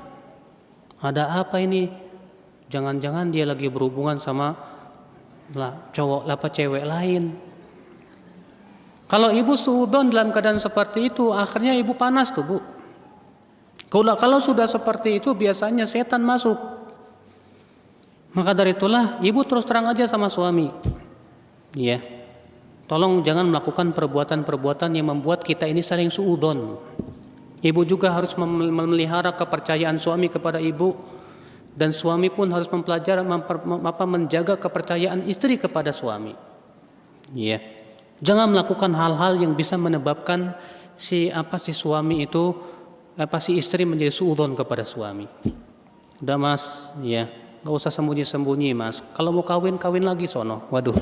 Ada apa ini? Jangan-jangan dia lagi berhubungan sama cewek lain. Kalau ibu suudzon dalam keadaan seperti itu, akhirnya ibu panas tuh, Bu. Kalau sudah seperti itu biasanya setan masuk. Maka dari itulah ibu terus terang aja sama suami. Ya. Tolong jangan melakukan perbuatan-perbuatan yang membuat kita ini saling suudzon. Ibu juga harus memelihara kepercayaan suami kepada ibu, dan suami pun harus mempelajari menjaga kepercayaan istri kepada suami. Ya. Jangan melakukan hal-hal yang bisa menyebabkan si istri menjadi suudzon kepada suami. Udah, Mas, ya, nggak usah sembunyi-sembunyi, Mas. Kalau mau kawin lagi sono. Waduh.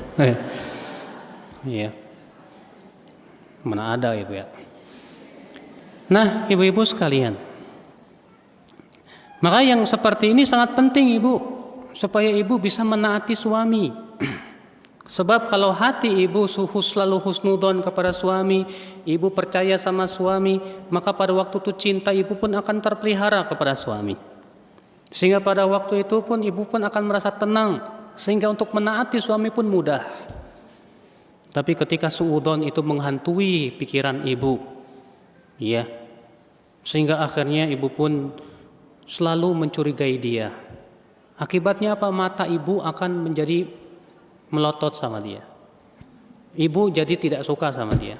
Iya. Mana ada ibu ya. Nah, ibu-ibu sekalian, maka yang seperti ini sangat penting ibu, supaya ibu bisa menaati suami. Sebab kalau hati ibu selalu husnudzon kepada suami, ibu percaya sama suami, maka pada waktu itu cinta ibu pun akan terpelihara kepada suami. Sehingga pada waktu itu pun ibu pun akan merasa tenang, sehingga untuk menaati suami pun mudah. Tapi ketika suudzon itu menghantui pikiran ibu, ya, sehingga akhirnya ibu pun selalu mencurigai dia. Akibatnya apa? Mata ibu akan menjadi melotot sama dia. Ibu jadi tidak suka sama dia.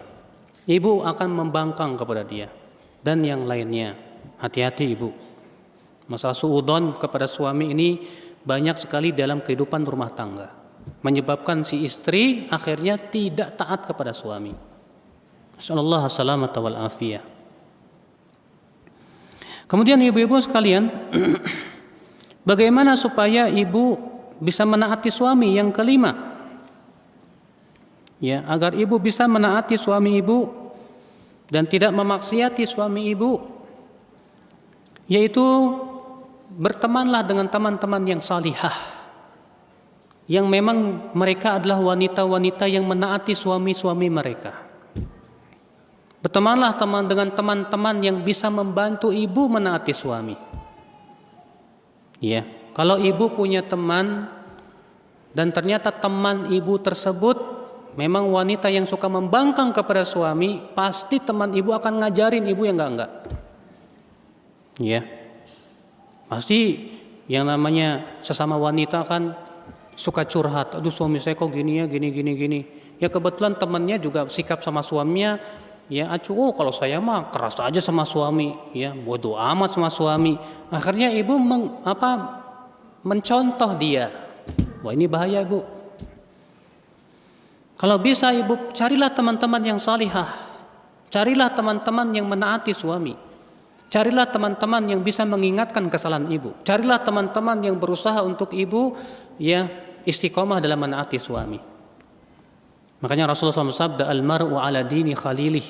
Ibu akan membangkang kepada dia dan yang lainnya. Hati-hati ibu. Masalah suudzon kepada suami ini banyak sekali dalam kehidupan rumah tangga, menyebabkan si istri akhirnya tidak taat kepada suami. Sallallahu alaihi wal afiyah. Kemudian ibu-ibu sekalian, bagaimana supaya ibu bisa menaati suami? Yang kelima, ya, agar ibu bisa menaati suami ibu dan tidak memaksiati suami ibu, yaitu bertemanlah dengan teman-teman yang salihah, yang memang mereka adalah wanita-wanita yang menaati suami-suami mereka. Bertemanlah dengan teman-teman yang bisa membantu ibu menaati suami. Ya, kalau ibu punya teman dan ternyata teman ibu tersebut memang wanita yang suka membangkang kepada suami, pasti teman ibu akan ngajarin ibu yang enggak. Ya. Pasti yang namanya sesama wanita kan suka curhat. Aduh, suami saya kok gini ya, gini. Ya kebetulan temannya juga sikap sama suaminya, ya kalau saya mah keras aja sama suami, ya bodoh amat sama suami. Akhirnya ibu mencontoh dia. Wah, ini bahaya, Bu. Kalau bisa ibu carilah teman-teman yang salihah, carilah teman-teman yang menaati suami, carilah teman-teman yang bisa mengingatkan kesalahan ibu, carilah teman-teman yang berusaha untuk ibu ya istiqomah dalam menaati suami. Makanya Rasulullah SAW sabda, al-mar'u ala dini khalilih.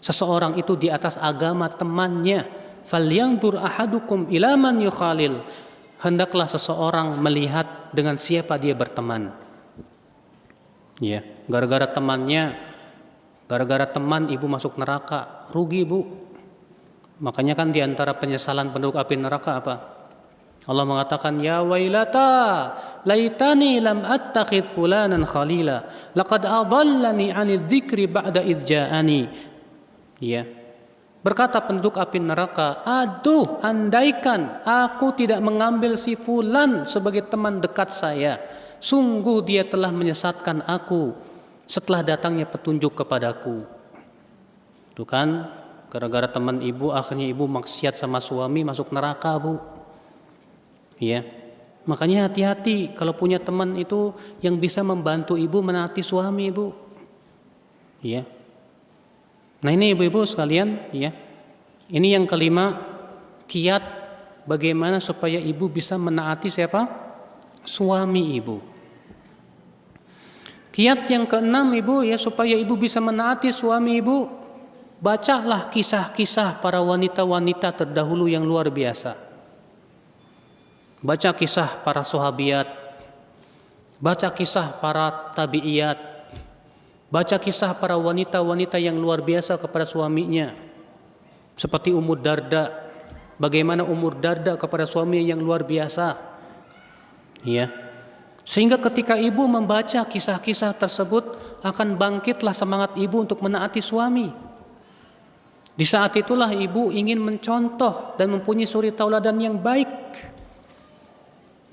Seseorang itu di atas agama temannya. Falyanzur ahadukum ila man yukhalil. Hendaklah seseorang melihat dengan siapa dia berteman. Ya, gara-gara teman ibu masuk neraka, rugi ibu. Makanya kan diantara penyesalan penduduk api neraka apa? Allah mengatakan, ya wailata laitani lam attakhidh fulanan khalila laqad adallani 'anil dzikri ba'da idh ja'ani. Ya. Berkata penduduk api neraka, aduh andaikan aku tidak mengambil si fulan sebagai teman dekat saya. Sungguh dia telah menyesatkan aku setelah datangnya petunjuk kepadaku. Itu kan gara-gara teman ibu akhirnya ibu maksiat sama suami masuk neraka, Bu. Ya, makanya hati-hati kalau punya teman itu yang bisa membantu ibu menaati suami ibu. Ya. Nah ini ibu-ibu sekalian, ya. Ini yang kelima, kiat bagaimana supaya ibu bisa menaati siapa? Suami ibu. Kiat yang keenam ibu ya supaya ibu bisa menaati suami ibu, bacalah kisah-kisah para wanita-wanita terdahulu yang luar biasa. Baca kisah para sahabiat, baca kisah para tabi'iyat, baca kisah para wanita-wanita yang luar biasa kepada suaminya. Seperti Ummu Darda, bagaimana Ummu Darda kepada suaminya yang luar biasa. Ya. Sehingga ketika ibu membaca kisah-kisah tersebut akan bangkitlah semangat ibu untuk menaati suami. Di saat itulah ibu ingin mencontoh dan mempunyai suri tauladan yang baik.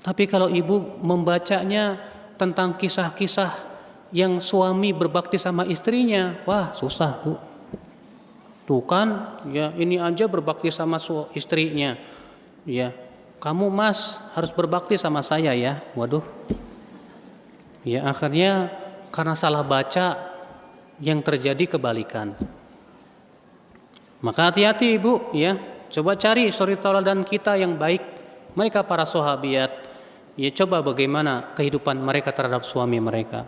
Tapi kalau ibu membacanya tentang kisah-kisah yang suami berbakti sama istrinya, wah susah Bu. Tuh kan, ya ini aja berbakti sama istrinya. Ya, kamu Mas harus berbakti sama saya ya. Waduh. Ya akhirnya karena salah baca yang terjadi kebalikan. Maka hati-hati Ibu ya. Coba cari suri tauladan kita yang baik. Mereka para sahabiat. Ya coba bagaimana kehidupan mereka terhadap suami mereka.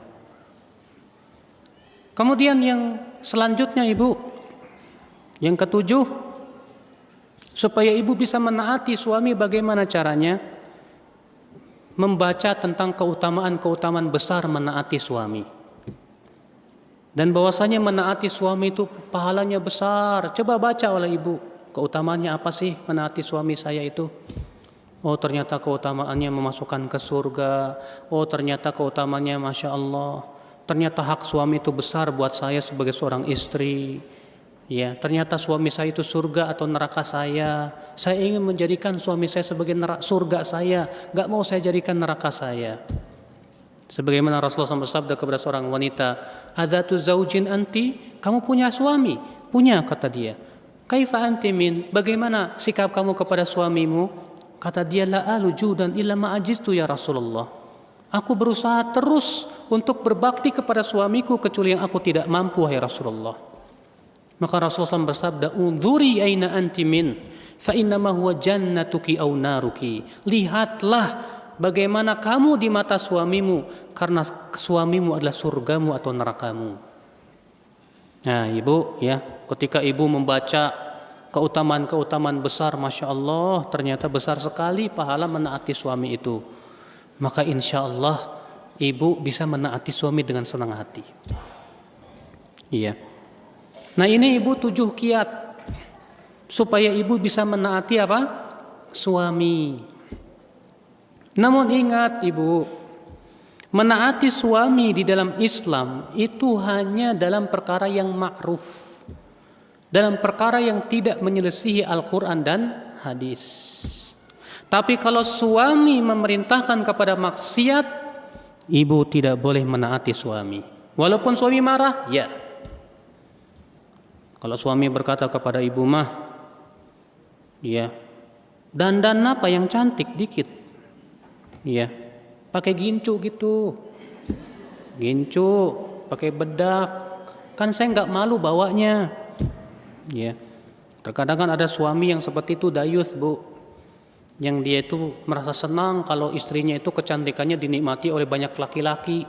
Kemudian yang selanjutnya Ibu, yang ketujuh, supaya ibu bisa menaati suami bagaimana caranya? Membaca tentang keutamaan-keutamaan besar menaati suami. Dan bahwasanya menaati suami itu pahalanya besar. Coba baca oleh ibu, keutamaannya apa sih menaati suami saya itu? Oh ternyata keutamaannya memasukkan ke surga. Oh ternyata keutamaannya Masya Allah. Ternyata hak suami itu besar buat saya sebagai seorang istri. Ya, ternyata suami saya itu surga atau neraka saya. Saya ingin menjadikan suami saya sebagai surga saya. Gak mau saya jadikan neraka saya. Sebagaimana Rasulullah SAW bersabda kepada seorang wanita, Adzatu zaujin anti, kamu punya suami? Punya, kata dia. Kaifa anti min, bagaimana sikap kamu kepada suamimu? Kata dia, la aluju dan illa ma'ajistu ya Rasulullah. Aku berusaha terus untuk berbakti kepada suamiku kecuali yang aku tidak mampu, wahai Rasulullah. Maka Rasulullah SAW bersabda, unzuri aina anti min, fa innama huwa jannatuki au naruki. Lihatlah bagaimana kamu di mata suamimu, karena suamimu adalah surgamu atau nerakamu. Nah ibu ya, ketika ibu membaca keutamaan-keutamaan besar, Masya Allah, ternyata besar sekali pahala menaati suami itu. Maka insya Allah ibu bisa menaati suami dengan senang hati. Iya. Nah ini ibu 7 kiat supaya ibu bisa menaati apa? Suami. Namun ingat ibu, menaati suami di dalam Islam itu hanya dalam perkara yang ma'ruf, dalam perkara yang tidak menyelisihi Al-Quran dan hadis. Tapi kalau suami memerintahkan kepada maksiat, ibu tidak boleh menaati suami. Walaupun suami marah, ya. Kalau suami berkata kepada ibu mah, ya, dandan apa yang cantik dikit, ya, pakai gincu gitu, gincu, pakai bedak, kan saya nggak malu bawanya, ya. Terkadang kan ada suami yang seperti itu dayus Bu, yang dia itu merasa senang kalau istrinya itu kecantikannya dinikmati oleh banyak laki-laki.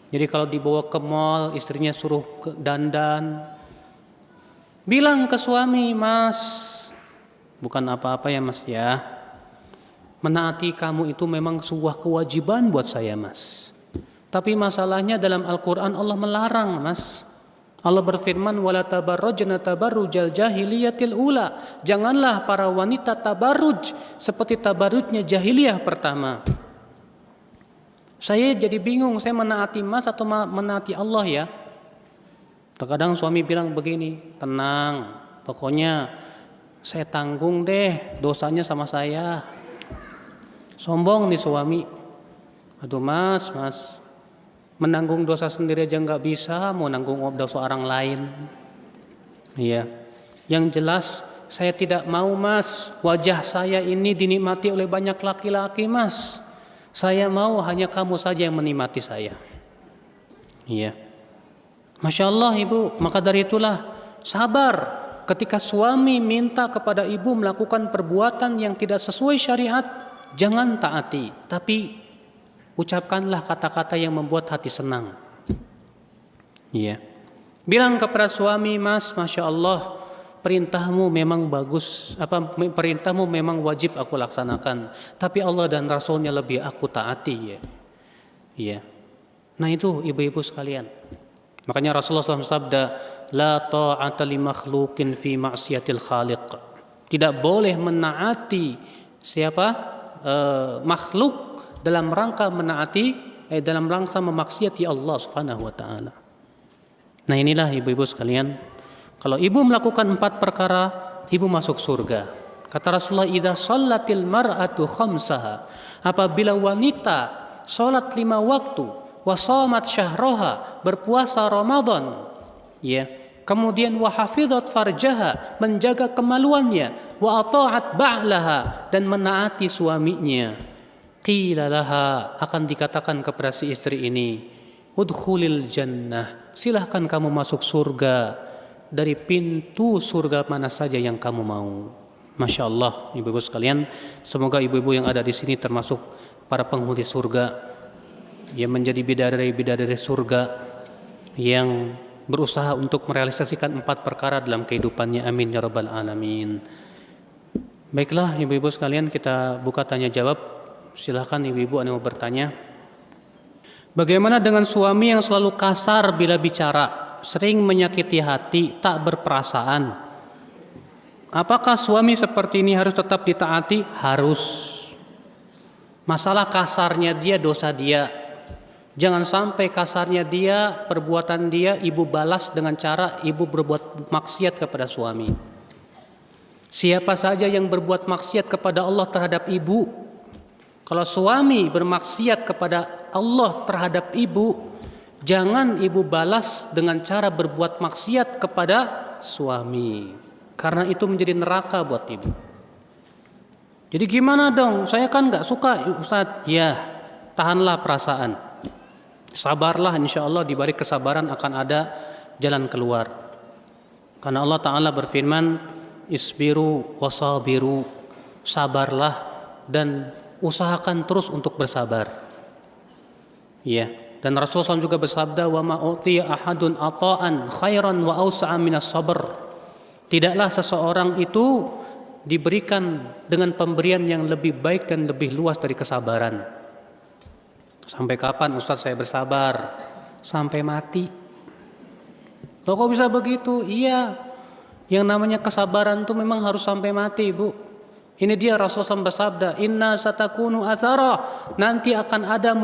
Jadi kalau dibawa ke mall, istrinya suruh dandan. Bilang ke suami, Mas, bukan apa-apa ya Mas ya, menaati kamu itu memang sebuah kewajiban buat saya Mas. Tapi masalahnya dalam Al-Quran Allah melarang, Mas. Allah berfirman, wala tabarrujna tabarrujal jahiliyatil ula. Janganlah para wanita tabarruj seperti tabarrujnya jahiliyah pertama. Saya jadi bingung, saya menaati Mas atau menaati Allah ya? Terkadang suami bilang begini, tenang, pokoknya saya tanggung deh dosanya sama saya. Sombong nih suami. Aduh mas, menanggung dosa sendiri aja nggak bisa, mau nanggung dosa orang lain. Iya. Yang jelas saya tidak mau mas, wajah saya ini dinikmati oleh banyak laki-laki mas. Saya mau hanya kamu saja yang menikmati saya. Iya. Masya Allah ibu, maka dari itulah sabar. Ketika suami minta kepada ibu melakukan perbuatan yang tidak sesuai syariat, jangan taati, tapi ucapkanlah kata-kata yang membuat hati senang. Iya. Bilang kepada suami, mas, masya Allah, perintahmu memang bagus, perintahmu memang wajib aku laksanakan, tapi Allah dan Rasulnya lebih aku taati. Ya. Iya. Nah itu ibu-ibu sekalian. Makanya Rasulullah SAW sabda, la ta'ata li makhluqin fi ma'siyatil khaliq. Tidak boleh menaati makhluk dalam rangka dalam rangka memaksiati Allah Subhanahu wa taala. Nah, inilah ibu-ibu sekalian, kalau ibu melakukan 4 perkara, ibu masuk surga. Kata Rasulullah, idza shallatil mar'atu khamsaha, apabila wanita salat 5 waktu, wa shamat syahraha, berpuasa Ramadan, ya. Kemudian wa hafizat farjaha, menjaga kemaluannya, wa ata'at ba'laha, dan menaati suaminya. Qila laha, akan dikatakan kepada si istri ini, udkhulil jannah, silahkan kamu masuk surga dari pintu surga mana saja yang kamu mau. Masya Allah, ibu-ibu sekalian, semoga ibu-ibu yang ada di sini termasuk para penghuni surga, yang menjadi bidadari-bidadari surga, yang berusaha untuk merealisasikan 4 perkara dalam kehidupannya. Amin ya rabbal alamin. Baiklah ibu-ibu sekalian, kita buka tanya jawab. Silahkan ibu-ibu yang mau bertanya. Bagaimana dengan suami yang selalu kasar bila bicara, sering menyakiti hati, tak berperasaan? Apakah suami seperti ini harus tetap ditaati? Harus. Masalah kasarnya dia, dosa dia. Jangan sampai kasarnya dia, perbuatan dia, ibu balas dengan cara ibu berbuat maksiat kepada suami. Siapa saja yang berbuat maksiat kepada Allah terhadap ibu, kalau suami bermaksiat kepada Allah terhadap ibu, jangan ibu balas dengan cara berbuat maksiat kepada suami, karena itu menjadi neraka buat ibu. Jadi gimana dong? Saya kan gak suka Ustaz. Ya, tahanlah perasaan. Sabarlah, insya Allah di balik kesabaran akan ada jalan keluar. Karena Allah Ta'ala berfirman, isbiru wasabiru, sabarlah dan usahakan terus untuk bersabar. Ya, dan Rasulullah SAW juga bersabda, wa ma utiya ahadun ata'an khairan wa awsa'a minas sabr. Tidaklah seseorang itu diberikan dengan pemberian yang lebih baik dan lebih luas dari kesabaran. Sampai kapan Ustaz saya bersabar? Sampai mati. Loh kok bisa begitu? Iya, yang namanya kesabaran itu memang harus sampai mati, Bu. Ini dia Rasulullah SAW bersabda, inna satakunu athara, nanti akan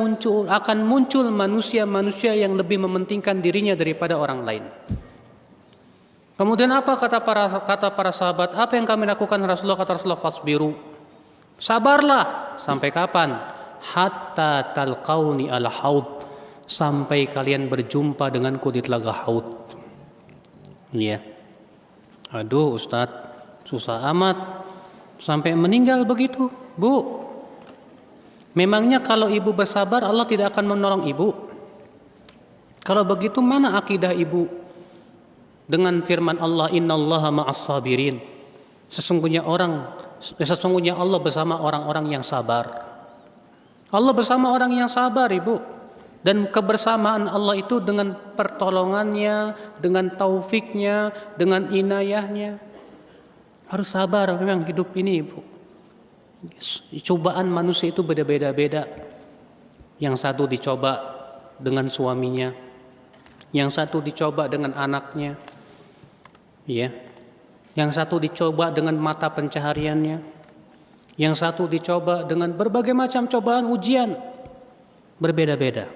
muncul manusia-manusia yang lebih mementingkan dirinya daripada orang lain. Kemudian apa kata para sahabat? Apa yang kami lakukan Rasulullah? Kata Rasulullah, fasbiru, sabarlah. Sampai kapan? Hatta talqauni ala haud, sampai kalian berjumpa denganku di telaga haud. Iya. Aduh Ustaz, susah amat. Sampai meninggal begitu, Bu. Memangnya kalau ibu bersabar Allah tidak akan menolong ibu? Kalau begitu mana akidah ibu dengan firman Allah, innallaha ma'as sabirin? Sesungguhnya Allah bersama orang-orang yang sabar. Allah bersama orang yang sabar, ibu. Dan kebersamaan Allah itu dengan pertolongannya, dengan taufiknya, dengan inayahnya. Harus sabar memang hidup ini, ibu. Cobaan manusia itu beda-beda. Yang satu dicoba dengan suaminya, yang satu dicoba dengan anaknya, ya, yang satu dicoba dengan mata pencahariannya, yang satu dicoba dengan berbagai macam cobaan ujian berbeda-beda.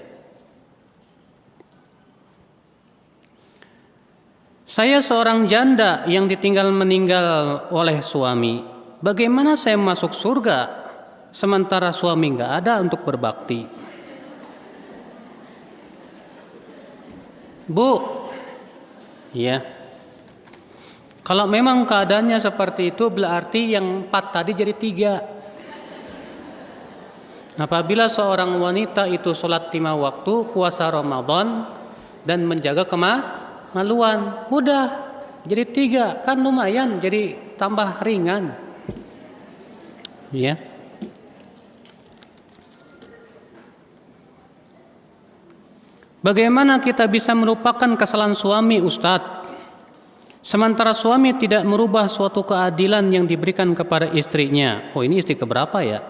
Saya seorang janda yang ditinggal meninggal oleh suami. Bagaimana saya masuk surga sementara suami nggak ada untuk berbakti? Bu, ya. Kalau memang keadaannya seperti itu, berarti yang 4 tadi jadi 3. Apabila seorang wanita itu sholat 5 waktu, puasa Ramadan, dan menjaga kemaluan, udah jadi 3, kan lumayan, jadi tambah ringan, ya. Bagaimana kita bisa melupakan kesalahan suami, Ustadz? Sementara suami tidak merubah suatu keadilan yang diberikan kepada istrinya. Oh, ini istri keberapa ya?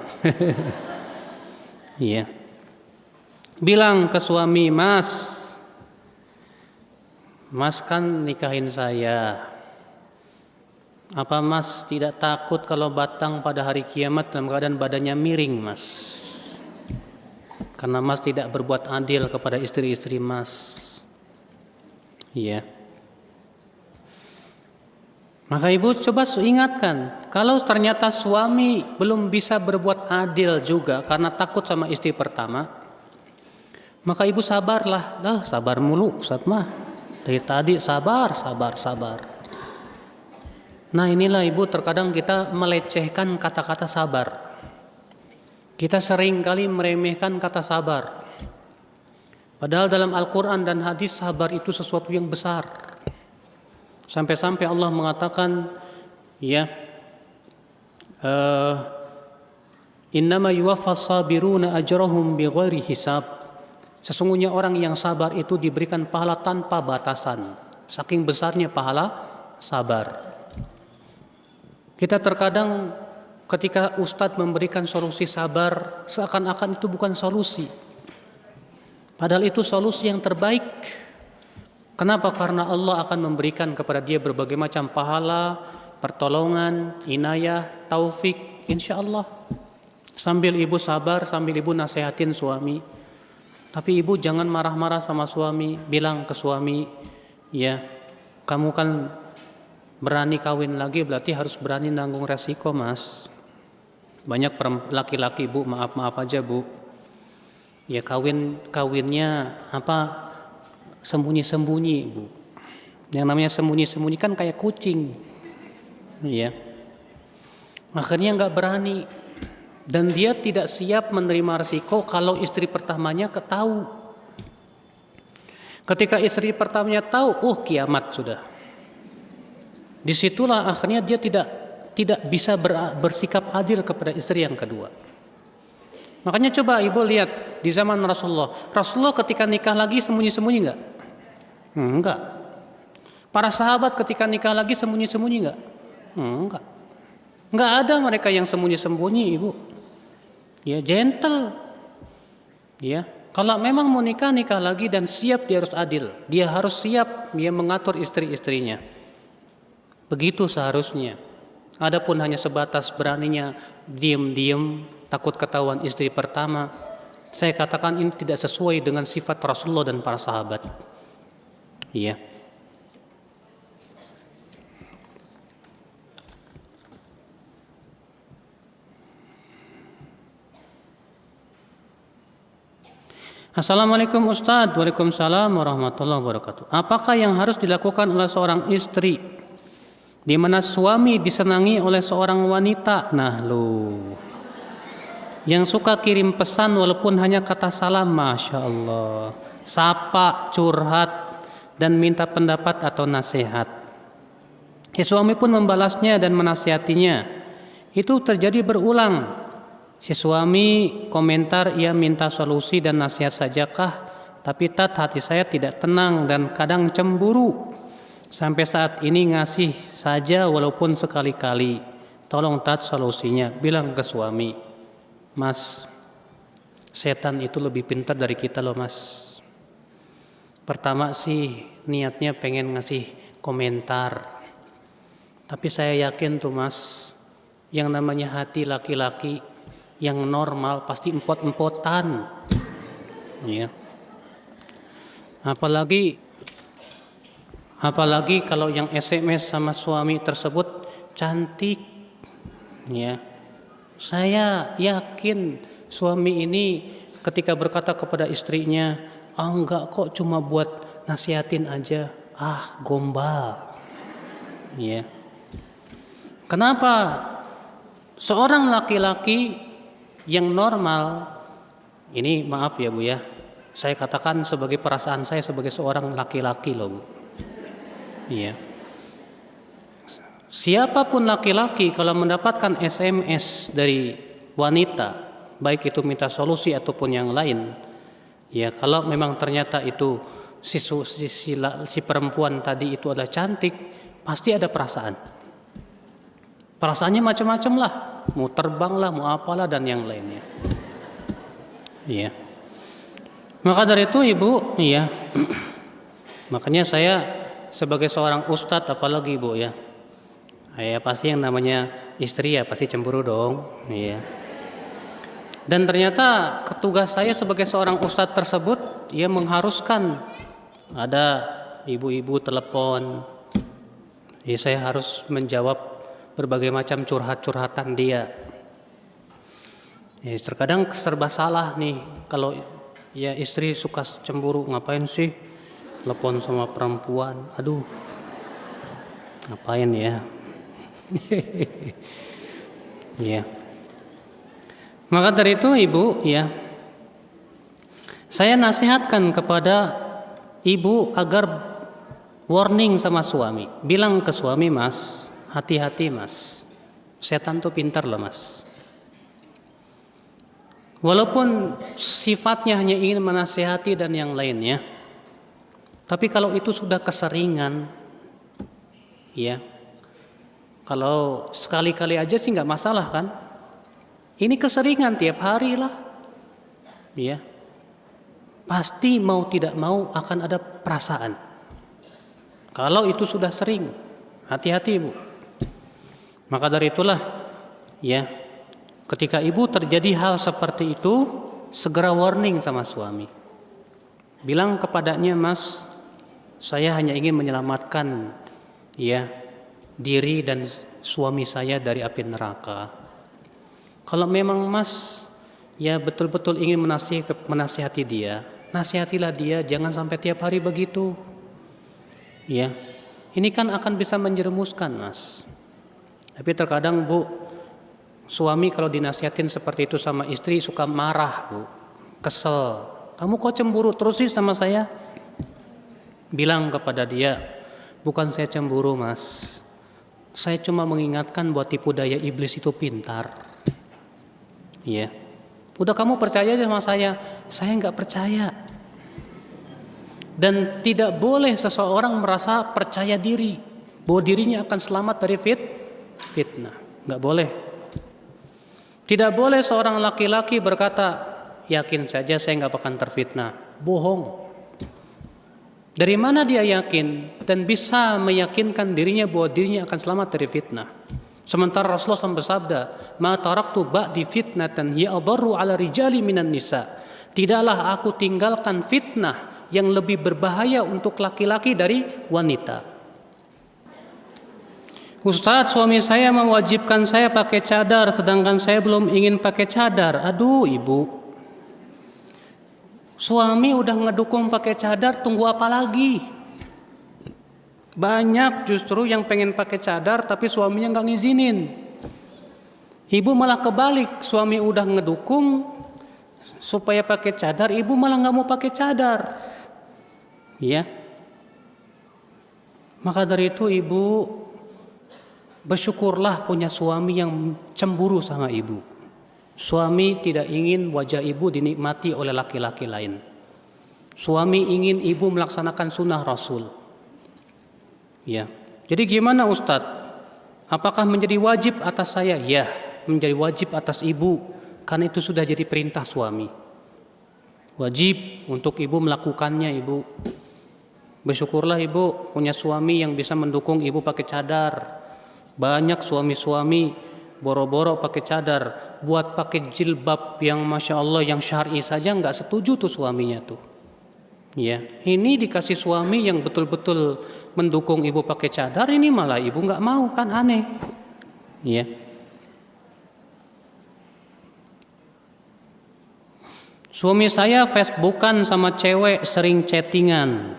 Iya. Bilang ke suami, Mas kan nikahin saya. Apa Mas tidak takut kalau batang pada hari kiamat dalam keadaan badannya miring, Mas? Karena Mas tidak berbuat adil kepada istri-istri Mas. Iya. Maka ibu coba ingatkan, kalau ternyata suami belum bisa berbuat adil juga karena takut sama istri pertama, maka ibu sabarlah. Sabar mulu Ustaz mah. Dari tadi sabar. Nah, inilah ibu, terkadang kita melecehkan kata-kata sabar. Kita sering kali meremehkan kata sabar. Padahal dalam Al-Quran dan hadis sabar itu sesuatu yang besar. Sampai-sampai Allah mengatakan, ya, innama yuwaffas sabiruna ajrahum bighairi hisab. Sesungguhnya orang yang sabar itu diberikan pahala tanpa batasan. Saking besarnya pahala sabar. Kita terkadang ketika Ustadz memberikan solusi sabar, seakan-akan itu bukan solusi. Padahal itu solusi yang terbaik. Kenapa? Karena Allah akan memberikan kepada dia berbagai macam pahala, pertolongan, inayah, taufik, insya Allah. Sambil ibu sabar, sambil ibu nasihatin suami. Tapi ibu jangan marah-marah sama suami. Bilang ke suami, ya, kamu kan berani kawin lagi, berarti harus berani nanggung resiko, Mas. Banyak laki-laki, Bu, maaf aja, Bu. Ya kawinnya sembunyi-sembunyi, Bu. Yang namanya sembunyi-sembunyi kan kayak kucing, ya. Akhirnya nggak berani, dan dia tidak siap menerima resiko kalau istri pertamanya ketahu. Ketika istri pertamanya tahu, kiamat sudah. Disitulah akhirnya dia tidak bisa bersikap adil kepada istri yang kedua. Makanya coba ibu lihat di zaman Rasulullah ketika nikah lagi sembunyi-sembunyi enggak? Enggak. Para sahabat ketika nikah lagi sembunyi-sembunyi enggak? Enggak. Enggak ada mereka yang sembunyi-sembunyi, Ibu. Ya, gentle. Ya, kalau memang mau nikah lagi dan siap, dia harus adil. Dia harus siap dia mengatur istri-istrinya. Begitu seharusnya. Adapun hanya sebatas beraninya diam-diam, takut ketahuan istri pertama, saya katakan ini tidak sesuai dengan sifat Rasulullah dan para sahabat. Iya. Assalamualaikum Ustadz. Waalaikumsalam warahmatullahi wabarakatuh. Apakah yang harus dilakukan oleh seorang istri di mana suami disenangi oleh seorang wanita? Nah, yang suka kirim pesan walaupun hanya kata salam, Masya Allah, sapa, curhat, dan minta pendapat atau nasihat. Suami pun membalasnya dan menasihatinya. Itu terjadi berulang. Si suami komentar, ia minta solusi dan nasihat sajakah, tapi hati saya tidak tenang dan kadang cemburu. Sampai saat ini ngasih saja walaupun sekali-kali. Tolong solusinya. Bilang ke suami, Mas, setan itu lebih pintar dari kita loh, Mas. Pertama sih niatnya pengen ngasih komentar. Tapi saya yakin tuh Mas, yang namanya hati laki-laki yang normal pasti empot-empotan. Ya. Apalagi kalau yang SMS sama suami tersebut cantik. Ya. Saya yakin suami ini ketika berkata kepada istrinya, enggak kok, cuma buat nasihatin aja. Gombal. Ya. Kenapa? Seorang laki-laki yang normal, ini maaf ya Bu ya, saya katakan sebagai perasaan saya sebagai seorang laki-laki loh Bu. Iya. Siapapun laki-laki kalau mendapatkan SMS dari wanita, baik itu minta solusi ataupun yang lain, ya kalau memang ternyata itu si perempuan tadi itu adalah cantik, pasti ada perasaan. Perasaannya macam-macam lah, mau terbang lah, mau apalah dan yang lainnya. Iya. Maka dari itu Ibu, iya. Makanya saya sebagai seorang ustadz, apalagi Ibu ya, pasti yang namanya istri ya pasti cemburu dong, iya. Dan ternyata tugas saya sebagai seorang ustadz tersebut, ia mengharuskan ada ibu-ibu telepon, ya saya harus menjawab berbagai macam curhatan dia. Ya, terkadang serba salah nih kalau ya istri suka cemburu, ngapain sih telepon sama perempuan? Aduh, ngapain ya? Ya. Maka dari itu Ibu ya, saya nasihatkan kepada ibu agar warning sama suami. Bilang ke suami, Mas, hati-hati Mas, setan tuh pintar loh Mas. Walaupun sifatnya hanya ingin menasihati dan yang lainnya, tapi kalau itu sudah keseringan, ya, kalau sekali-kali aja sih nggak masalah kan. Ini keseringan tiap hari lah, ya, pasti mau tidak mau akan ada perasaan. Kalau itu sudah sering, hati-hati Ibu. Maka dari itulah, ya, ketika ibu terjadi hal seperti itu, segera warning sama suami. Bilang kepadanya, Mas, saya hanya ingin menyelamatkan ya diri dan suami saya dari api neraka. Kalau memang Mas ya betul-betul ingin menasihati dia, nasihatilah dia, jangan sampai tiap hari begitu. Ya, ini kan akan bisa menjerumuskan Mas. Tapi terkadang Bu, suami kalau dinasihatin seperti itu sama istri suka marah Bu, kesel. Kamu kok cemburu terus sih sama saya? Bilang kepada dia, bukan saya cemburu Mas, saya cuma mengingatkan bahwa tipu daya iblis itu pintar. Ya, udah kamu percaya aja sama saya nggak percaya. Dan tidak boleh seseorang merasa percaya diri bahwa dirinya akan selamat dari fitnah, nggak boleh. Tidak boleh seorang laki-laki berkata, yakin saja saya nggak akan terfitnah. Bohong. Dari mana dia yakin dan bisa meyakinkan dirinya bahwa dirinya akan selamat dari fitnah? Sementara Rasulullah SAW bersabda, "Ma taraktu ba'di fitnatan hiya adharru 'ala rijali minan nisa." Tidaklah aku tinggalkan fitnah yang lebih berbahaya untuk laki-laki dari wanita. Ustadz, suami saya mewajibkan saya pakai cadar sedangkan saya belum ingin pakai cadar. Aduh Ibu, suami udah ngedukung pakai cadar, tunggu apa lagi? Banyak justru yang pengen pakai cadar tapi suaminya nggak ngizinin. Ibu malah kebalik, suami udah ngedukung supaya pakai cadar, ibu malah nggak mau pakai cadar. Ya. Maka dari itu Ibu bersyukurlah punya suami yang cemburu sama ibu. Suami tidak ingin wajah ibu dinikmati oleh laki-laki lain. Suami ingin ibu melaksanakan sunnah Rasul. Ya. Jadi gimana Ustadz? Apakah menjadi wajib atas saya? Ya, menjadi wajib atas ibu karena itu sudah jadi perintah suami. Wajib untuk ibu melakukannya Ibu. Bersyukurlah ibu punya suami yang bisa mendukung ibu pakai cadar. Banyak suami-suami boro-boro pakai cadar, buat pakai jilbab yang masya Allah yang syar'i saja nggak setuju tuh suaminya tuh. Ya, ini dikasih suami yang betul-betul mendukung ibu pakai cadar, ini malah ibu nggak mau, kan aneh. Ya. Suami saya Facebookan sama cewek, sering chattingan.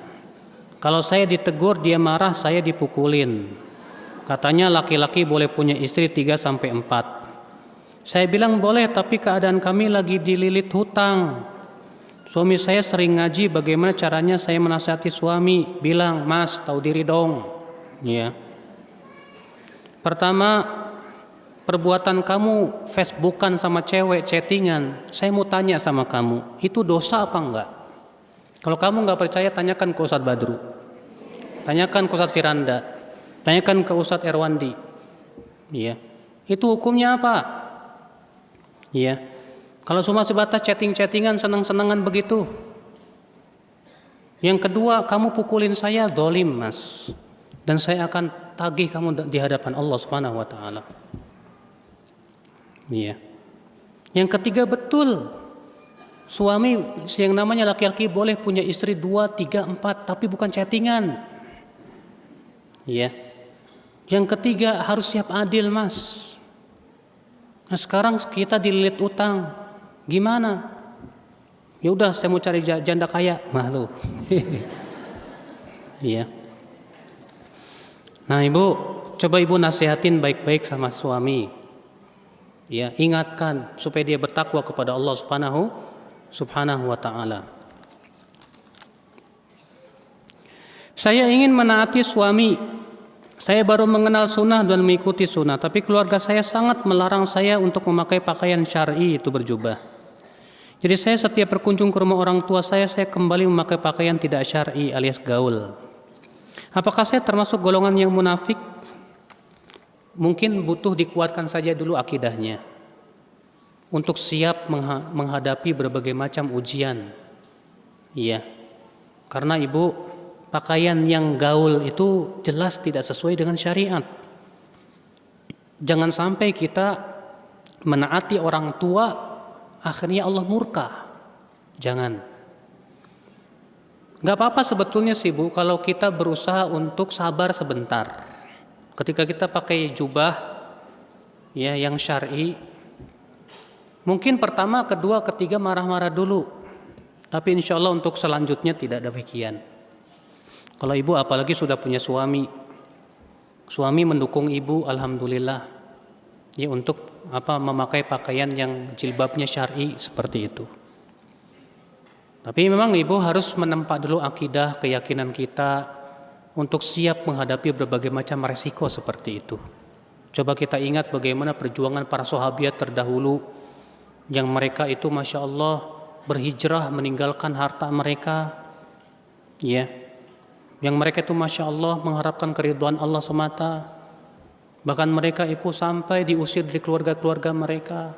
Kalau saya ditegur dia marah, saya dipukulin. Katanya laki-laki boleh punya istri 3 sampai 4. Saya bilang boleh, tapi keadaan kami lagi dililit hutang. Suami saya sering ngaji, bagaimana caranya saya menasihati suami? Bilang, "Mas, tahu diri dong." Ya. Pertama, perbuatan kamu Facebookan sama cewek, chattingan, saya mau tanya sama kamu, itu dosa apa enggak? Kalau kamu enggak percaya, tanyakan ke Ustadz Badru, tanyakan ke Ustadz Firanda, tanyakan ke Ustadz Erwandi. Ya. Itu hukumnya apa? Ya. Kalau cuma sebatas chatting-chattingan, senang-senangan begitu. Yang kedua, kamu pukulin saya, dolim mas, dan saya akan tagih kamu di hadapan Allah Subhanahu wa taala. Iya. Yang ketiga, betul suami yang namanya laki-laki boleh punya istri 2, 3, 4, tapi bukan chattingan. Iya. Yang ketiga, harus siap adil mas. Nah sekarang kita dililit utang, gimana? Ya udah, saya mau cari janda kaya, malu. Iya. Nah ibu, coba ibu nasihatin baik-baik sama suami. Ya, ingatkan supaya dia bertakwa kepada Allah Subhanahu wa taala. Saya ingin menaati suami. Saya baru mengenal sunnah dan mengikuti sunnah, tapi keluarga saya sangat melarang saya untuk memakai pakaian syar'i, itu berjubah. Jadi saya setiap berkunjung ke rumah orang tua saya kembali memakai pakaian tidak syar'i alias gaul. Apakah saya termasuk golongan yang munafik? Mungkin butuh dikuatkan saja dulu akidahnya untuk siap menghadapi berbagai macam ujian. Iya. Karena ibu, pakaian yang gaul itu jelas tidak sesuai dengan syariat. Jangan sampai kita menaati orang tua akhirnya Allah murka. Jangan. Gak apa-apa sebetulnya sih bu, kalau kita berusaha untuk sabar sebentar. Ketika kita pakai jubah ya yang syar'i, mungkin pertama, kedua, ketiga marah-marah dulu. Tapi insya Allah untuk selanjutnya tidak demikian. Kalau ibu apalagi sudah punya suami mendukung ibu, alhamdulillah. Ya untuk memakai pakaian yang jilbabnya syar'i seperti itu. Tapi memang ibu harus menempa dulu akidah, keyakinan kita untuk siap menghadapi berbagai macam resiko seperti itu. Coba kita ingat bagaimana perjuangan para sahabat terdahulu yang mereka itu masya Allah berhijrah meninggalkan harta mereka, ya, yang mereka itu masya Allah mengharapkan keridhaan Allah semata. Bahkan mereka itu sampai diusir dari keluarga-keluarga mereka.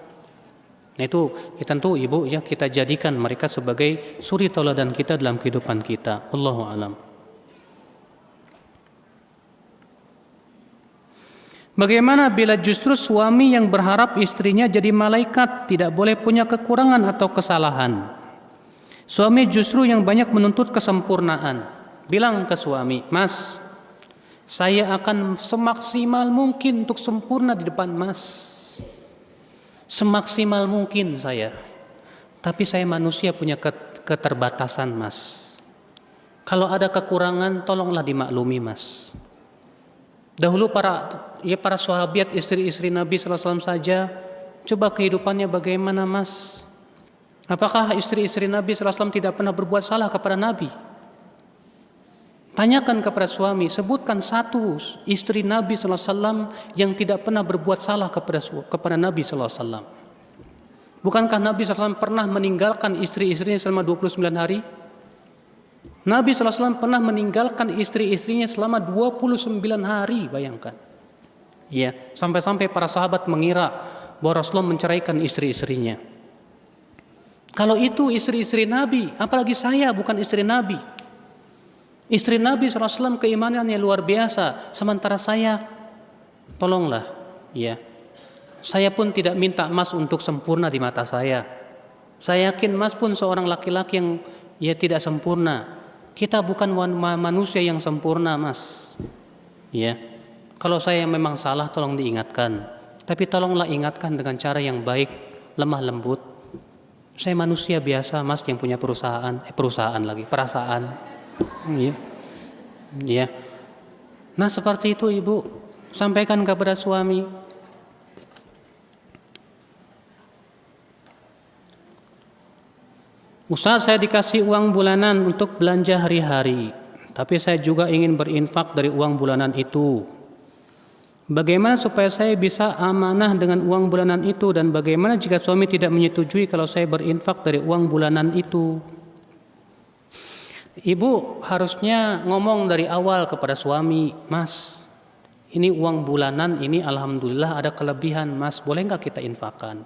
Nah itu kita tentu ibu ya kita jadikan mereka sebagai suri tauladan kita dalam kehidupan kita. Allahu a'lam. Bagaimana bila justru suami yang berharap istrinya jadi malaikat, tidak boleh punya kekurangan atau kesalahan? Suami justru yang banyak menuntut kesempurnaan. Bilang ke suami, "Mas, saya akan semaksimal mungkin untuk sempurna di depan Mas. Semaksimal mungkin saya. Tapi saya manusia punya keterbatasan Mas. Kalau ada kekurangan tolonglah dimaklumi Mas." Dahulu para sahabat istri-istri Nabi SAW saja, coba kehidupannya bagaimana mas? Apakah istri-istri Nabi SAW tidak pernah berbuat salah kepada Nabi? Tanyakan kepada suami, sebutkan satu istri Nabi SAW yang tidak pernah berbuat salah kepada Nabi SAW. Bukankah Nabi SAW pernah meninggalkan istri-istrinya selama 29 hari? Nabi SAW pernah meninggalkan istri-istrinya selama 29 hari, bayangkan. Ya, sampai-sampai para sahabat mengira bahwa Rasulullah menceraikan istri-istrinya. Kalau itu istri-istri Nabi, apalagi saya bukan istri Nabi. Istri Nabi SAW keimanannya luar biasa. Sementara saya, tolonglah, ya. Saya pun tidak minta Mas untuk sempurna di mata saya. Saya yakin Mas pun seorang laki-laki yang ya tidak sempurna. Kita bukan manusia yang sempurna, Mas. Ya. Kalau saya memang salah, tolong diingatkan. Tapi tolonglah ingatkan dengan cara yang baik, lemah lembut. Saya manusia biasa, Mas, yang punya perasaan. Iya. Iya. Nah, seperti itu, Ibu. Sampaikan kepada suami. Ustaz, saya dikasih uang bulanan untuk belanja hari-hari, tapi saya juga ingin berinfak dari uang bulanan itu. Bagaimana supaya saya bisa amanah dengan uang bulanan itu, dan bagaimana jika suami tidak menyetujui kalau saya berinfak dari uang bulanan itu? Ibu harusnya ngomong dari awal kepada suami, Mas, ini uang bulanan ini alhamdulillah ada kelebihan, Mas, boleh nggak kita infakkan?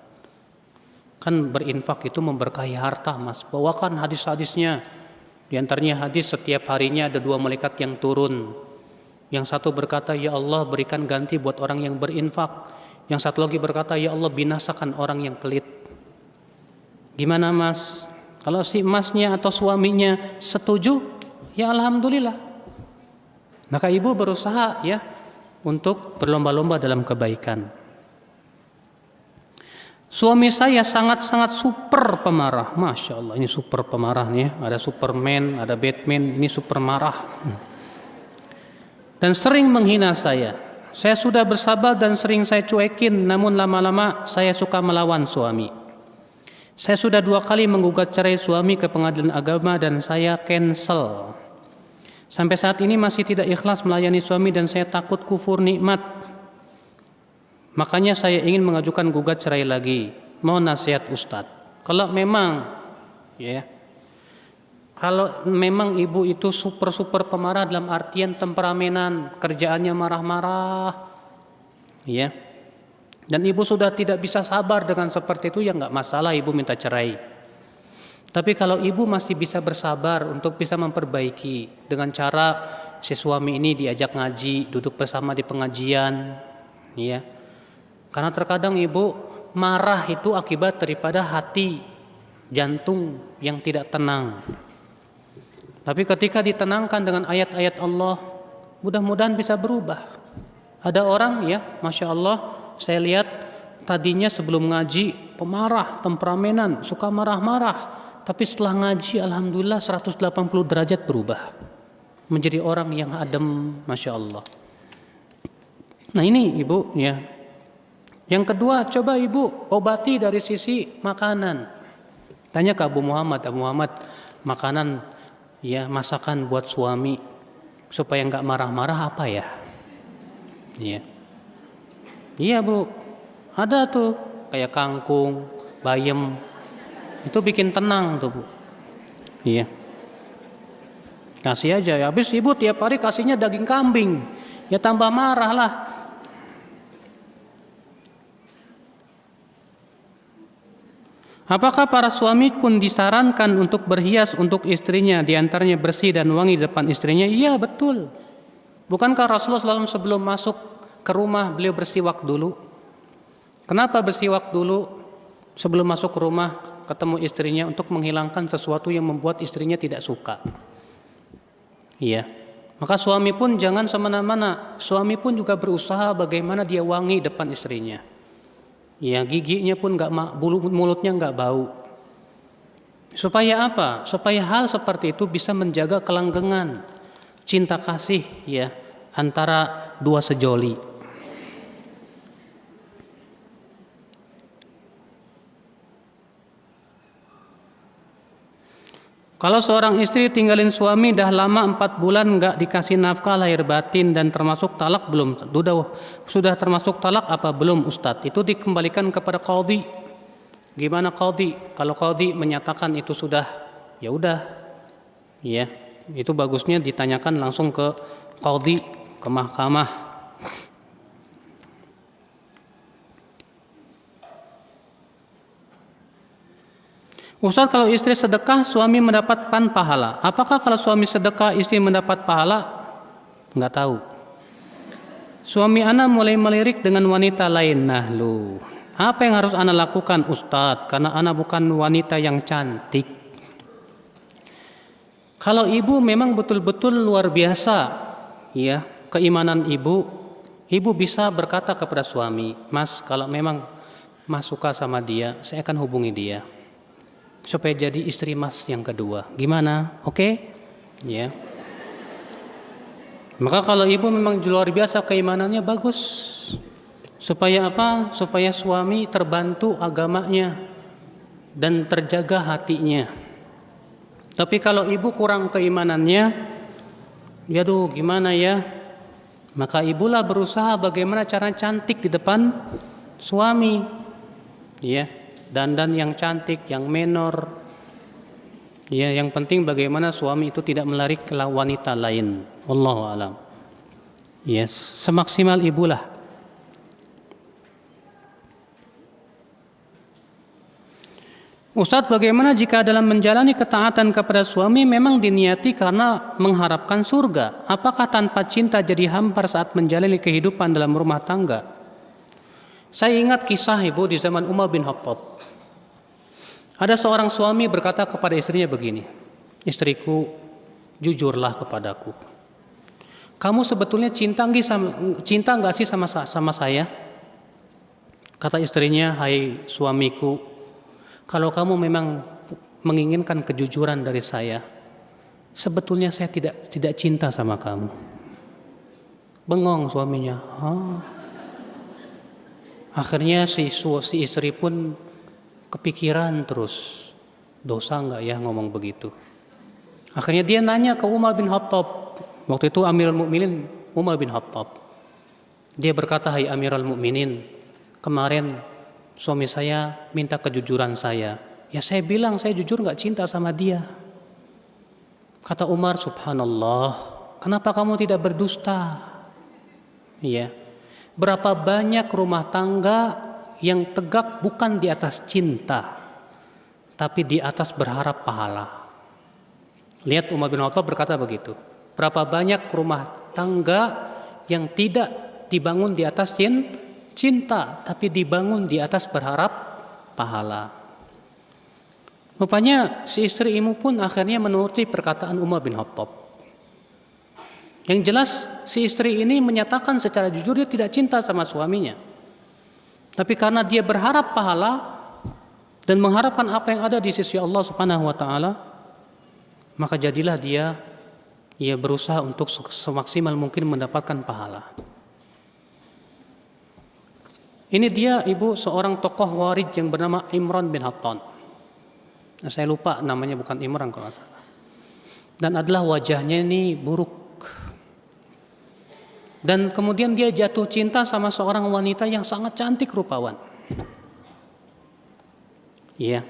Kan berinfak itu memberkahi harta, Mas. Bawakan hadis-hadisnya. Di antaranya hadis setiap harinya ada 2 malaikat yang turun. Yang satu berkata, ya Allah berikan ganti buat orang yang berinfak. Yang satu lagi berkata, ya Allah binasakan orang yang pelit. Gimana, Mas? Kalau si Masnya atau suaminya setuju, ya alhamdulillah. Maka ibu berusaha ya untuk berlomba-lomba dalam kebaikan. Suami saya sangat-sangat super pemarah. Masya Allah, ini super pemarah nih. Ada Superman, ada Batman, ini super marah. Dan sering menghina saya. Saya sudah bersabar dan sering saya cuekin, namun lama-lama saya suka melawan suami. Saya sudah 2 kali menggugat cerai suami ke pengadilan agama dan saya cancel. Sampai saat ini masih tidak ikhlas melayani suami dan saya takut kufur nikmat. Makanya saya ingin mengajukan gugat cerai lagi. Mohon nasihat Ustadz. Kalau memang ibu itu super pemarah dalam artian temperamenan, kerjaannya marah-marah, ya. Dan ibu sudah tidak bisa sabar dengan seperti itu, ya nggak masalah ibu minta cerai. Tapi kalau ibu masih bisa bersabar untuk bisa memperbaiki dengan cara si suami ini diajak ngaji, duduk bersama di pengajian, ya. Karena terkadang ibu marah itu akibat daripada hati, jantung yang tidak tenang. Tapi ketika ditenangkan dengan ayat-ayat Allah, mudah-mudahan bisa berubah. Ada orang ya, Masya Allah, saya lihat tadinya sebelum ngaji pemarah, temperamenan, suka marah-marah. Tapi setelah ngaji alhamdulillah 180 derajat berubah. Menjadi orang yang adem, Masya Allah. Nah ini ibu ya. Yang kedua, coba ibu obati dari sisi makanan. Tanya ke Abu Muhammad, makanan ya masakan buat suami supaya nggak marah-marah apa ya? Iya. Iya Bu, ada tuh kayak kangkung, bayam, itu bikin tenang tuh Bu. Iya. Kasih aja. Habis ibu tiap hari kasihnya daging kambing, ya tambah marah lah. Apakah para suami pun disarankan untuk berhias untuk istrinya, diantaranya bersih dan wangi di depan istrinya? Iya betul. Bukankah Rasulullah SAW sebelum masuk ke rumah beliau bersiwak dulu? Kenapa bersiwak dulu sebelum masuk ke rumah ketemu istrinya untuk menghilangkan sesuatu yang membuat istrinya tidak suka? Iya. Maka suami pun jangan semena-mena. Suami pun juga berusaha bagaimana dia wangi depan istrinya. Ya giginya pun mulutnya nggak bau. Supaya apa? Supaya hal seperti itu bisa menjaga kelanggengan cinta kasih ya antara dua sejoli. Kalau seorang istri tinggalin suami dah lama 4 bulan nggak dikasih nafkah lahir batin dan termasuk talak belum? Sudah termasuk talak apa belum Ustadz? Itu dikembalikan kepada qadhi. Gimana qadhi? Kalau qadhi menyatakan itu sudah, ya udah, ya itu bagusnya ditanyakan langsung ke qadhi, ke mahkamah. Ustaz, kalau istri sedekah suami mendapatkan pahala. Apakah kalau suami sedekah istri mendapat pahala? Enggak tahu. Suami ana mulai melirik dengan wanita lain. Nah lu, apa yang harus ana lakukan Ustaz? Karena ana bukan wanita yang cantik. Kalau ibu memang betul-betul luar biasa, ya, keimanan ibu bisa berkata kepada suami, Mas, kalau memang Mas suka sama dia, saya akan hubungi dia supaya jadi istri Mas yang kedua. Gimana? Oke? Ya. Maka kalau ibu memang luar biasa keimanannya, bagus. Supaya apa? Supaya suami terbantu agamanya dan terjaga hatinya. Tapi kalau ibu kurang keimanannya, ya duh gimana ya? Maka ibulah berusaha bagaimana cara cantik di depan suami. Ya, dandan yang cantik, yang menor. Ya, yang penting bagaimana suami itu tidak melarik ke wanita lain. Wallahu alam. Yes, semaksimal ibulah. Ustadz, bagaimana jika dalam menjalani ketaatan kepada suami memang diniati karena mengharapkan surga? Apakah tanpa cinta jadi hambar saat menjalani kehidupan dalam rumah tangga? Saya ingat kisah ibu di zaman Umar bin Khattab. Ada seorang suami berkata kepada istrinya begini, istriku, jujurlah kepadaku. Kamu sebetulnya cinta nggak sih sama saya? Kata istrinya, hai suamiku, kalau kamu memang menginginkan kejujuran dari saya, sebetulnya saya tidak cinta sama kamu. Bengong suaminya. Akhirnya si istri pun kepikiran terus, dosa enggak ya ngomong begitu. Akhirnya dia nanya ke Umar bin Khattab. Waktu itu Amirul Mukminin Umar bin Khattab. Dia berkata, hai Amirul Mukminin, kemarin suami saya minta kejujuran saya. Ya saya bilang saya jujur enggak cinta sama dia. Kata Umar, subhanallah, kenapa kamu tidak berdusta? Ya. Berapa banyak rumah tangga yang tegak bukan di atas cinta, tapi di atas berharap pahala. Lihat Umar bin Khattab berkata begitu. Berapa banyak rumah tangga yang tidak dibangun di atas cinta, tapi dibangun di atas berharap pahala. Rupanya si istri ibu pun akhirnya menuruti perkataan Umar bin Khattab. Yang jelas si istri ini menyatakan secara jujur dia tidak cinta sama suaminya. Tapi karena dia berharap pahala dan mengharapkan apa yang ada di sisi Allah Subhanahu wa taala, maka jadilah dia berusaha untuk semaksimal mungkin mendapatkan pahala. Ini dia ibu seorang tokoh warid yang bernama Imran bin Hattan. Nah, saya lupa namanya, bukan Imran kalau nggak salah. Dan adalah wajahnya ini buruk. Dan kemudian dia jatuh cinta sama seorang wanita yang sangat cantik rupawan. Iya.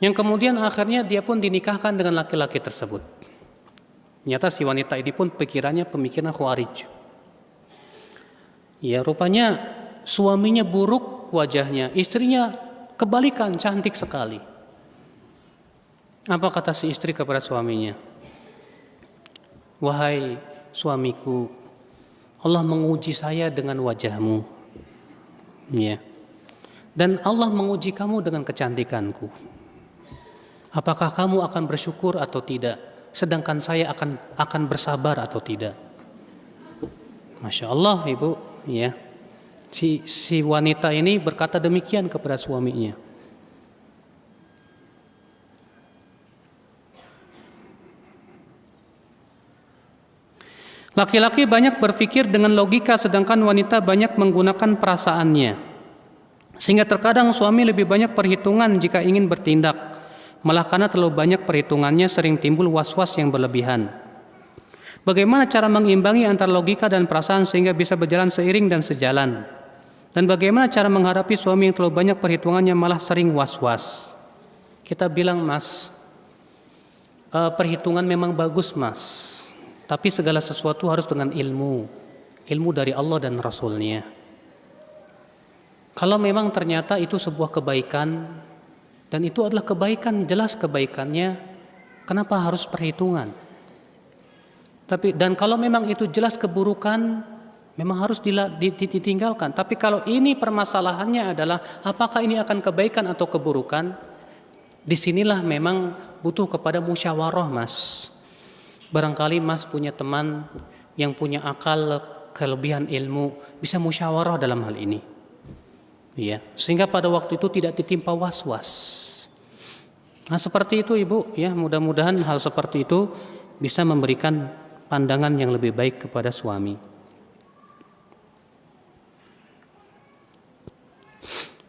Yang kemudian akhirnya dia pun dinikahkan dengan laki-laki tersebut. Nyata si wanita ini pun pemikiran khawarij. Ya, rupanya suaminya buruk wajahnya, istrinya kebalikan, cantik sekali. Apa kata si istri kepada suaminya? Wahai suamiku, Allah menguji saya dengan wajahmu. Ya. Dan Allah menguji kamu dengan kecantikanku. Apakah kamu akan bersyukur atau tidak? Sedangkan saya akan bersabar atau tidak? Masya Allah ibu, ya. Si wanita ini berkata demikian kepada suaminya. Laki-laki banyak berpikir dengan logika, sedangkan wanita banyak menggunakan perasaannya. Sehingga terkadang suami lebih banyak perhitungan jika ingin bertindak. Malah karena terlalu banyak perhitungannya sering timbul was-was yang berlebihan. Bagaimana cara mengimbangi antara logika dan perasaan sehingga bisa berjalan seiring dan sejalan? Dan bagaimana cara menghadapi suami yang terlalu banyak perhitungannya malah sering was-was? Kita bilang, Mas, perhitungan memang bagus, Mas. Tapi segala sesuatu harus dengan ilmu dari Allah dan Rasulnya. Kalau memang ternyata itu sebuah kebaikan, Dan itu adalah kebaikan, jelas kebaikannya. Kenapa harus perhitungan? Dan kalau memang itu jelas keburukan, memang harus ditinggalkan. Tapi kalau ini permasalahannya adalah apakah ini akan kebaikan atau keburukan, disinilah memang butuh kepada musyawarah, Mas. Barangkali Mas punya teman yang punya akal, kelebihan ilmu, bisa musyawarah dalam hal ini. Ya, sehingga pada waktu itu tidak ditimpa was-was. Nah, seperti itu Ibu, ya, mudah-mudahan hal seperti itu bisa memberikan pandangan yang lebih baik kepada suami.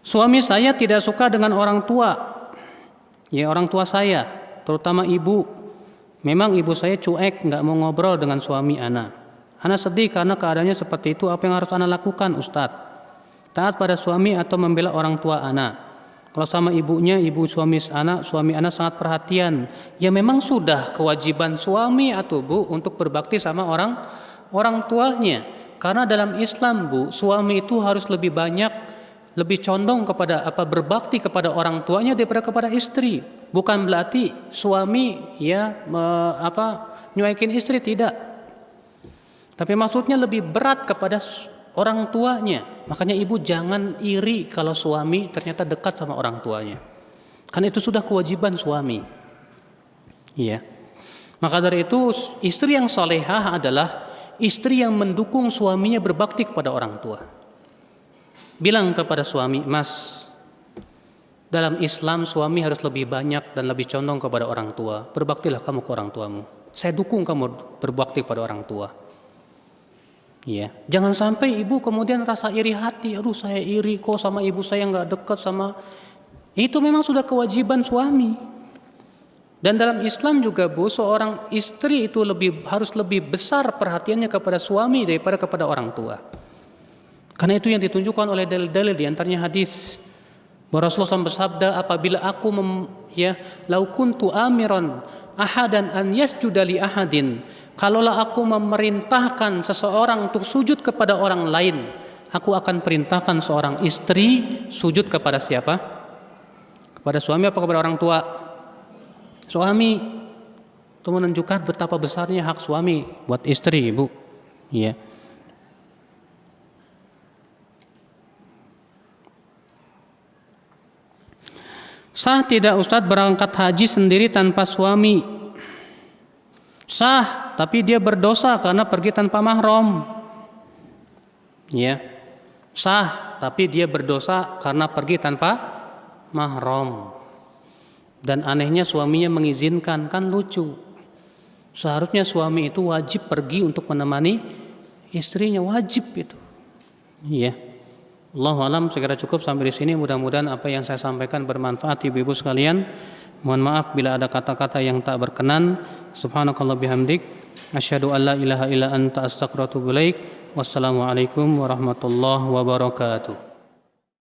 Suami saya tidak suka dengan orang tua. Ya, orang tua saya, terutama ibu. Memang ibu saya cuek, nggak mau ngobrol dengan suami ana. Ana sedih karena keadaannya seperti itu. Apa yang harus ana lakukan, Ustadz? Taat pada suami atau membela orang tua ana? Kalau sama ibunya, suami anak sangat perhatian. Ya memang sudah kewajiban suami atau Bu untuk berbakti sama orang tuanya. Karena dalam Islam, Bu, suami itu harus lebih condong kepada berbakti kepada orang tuanya daripada kepada istri. Bukan berarti suami nyuekin istri, tidak. Tapi maksudnya lebih berat kepada orang tuanya. Makanya ibu jangan iri kalau suami ternyata dekat sama orang tuanya. Karena itu sudah kewajiban suami. Iya. Maka dari itu istri yang salehah adalah istri yang mendukung suaminya berbakti kepada orang tua. Bilang kepada suami, Mas, dalam Islam suami harus lebih banyak dan lebih condong kepada orang tua. Berbaktilah kamu ke orang tuamu. Saya dukung kamu berbakti kepada orang tua. Ya, jangan sampai ibu kemudian rasa iri hati. Aduh, saya iri kok sama ibu saya nggak dekat sama. Itu memang sudah kewajiban suami. Dan dalam Islam juga, Bu, seorang istri itu harus lebih besar perhatiannya kepada suami daripada kepada orang tua. Karena itu yang ditunjukkan oleh dalil-dalil, di antaranya hadis bahwa Rasulullah SAW bersabda, apabila aku lau kuntu amiran ahadan an yasjuda li ahadin, kalaulah aku memerintahkan seseorang untuk sujud kepada orang lain, aku akan perintahkan seorang istri sujud kepada siapa? Kepada suami apa kepada orang tua? Suami. Itu menunjukkan betapa besarnya hak suami buat istri, Ibu. Ya. Sah tidak Ustadz berangkat haji sendiri tanpa suami? Sah, tapi dia berdosa karena pergi tanpa mahram. Ya. Sah, tapi dia berdosa karena pergi tanpa mahram. Dan anehnya suaminya mengizinkan, kan lucu. Seharusnya suami itu wajib pergi untuk menemani istrinya, wajib itu. Iya. Allahu alam, segera cukup sampai di sini. Mudah-mudahan apa yang saya sampaikan bermanfaat ibu-ibu sekalian. Mohon maaf bila ada kata-kata yang tak berkenan. Subhanakallah bihamdik, asyhadu an la ilaha illa anta astaghfiruka wa atubu ilaik. Wassalamualaikum warahmatullahi wabarakatuh.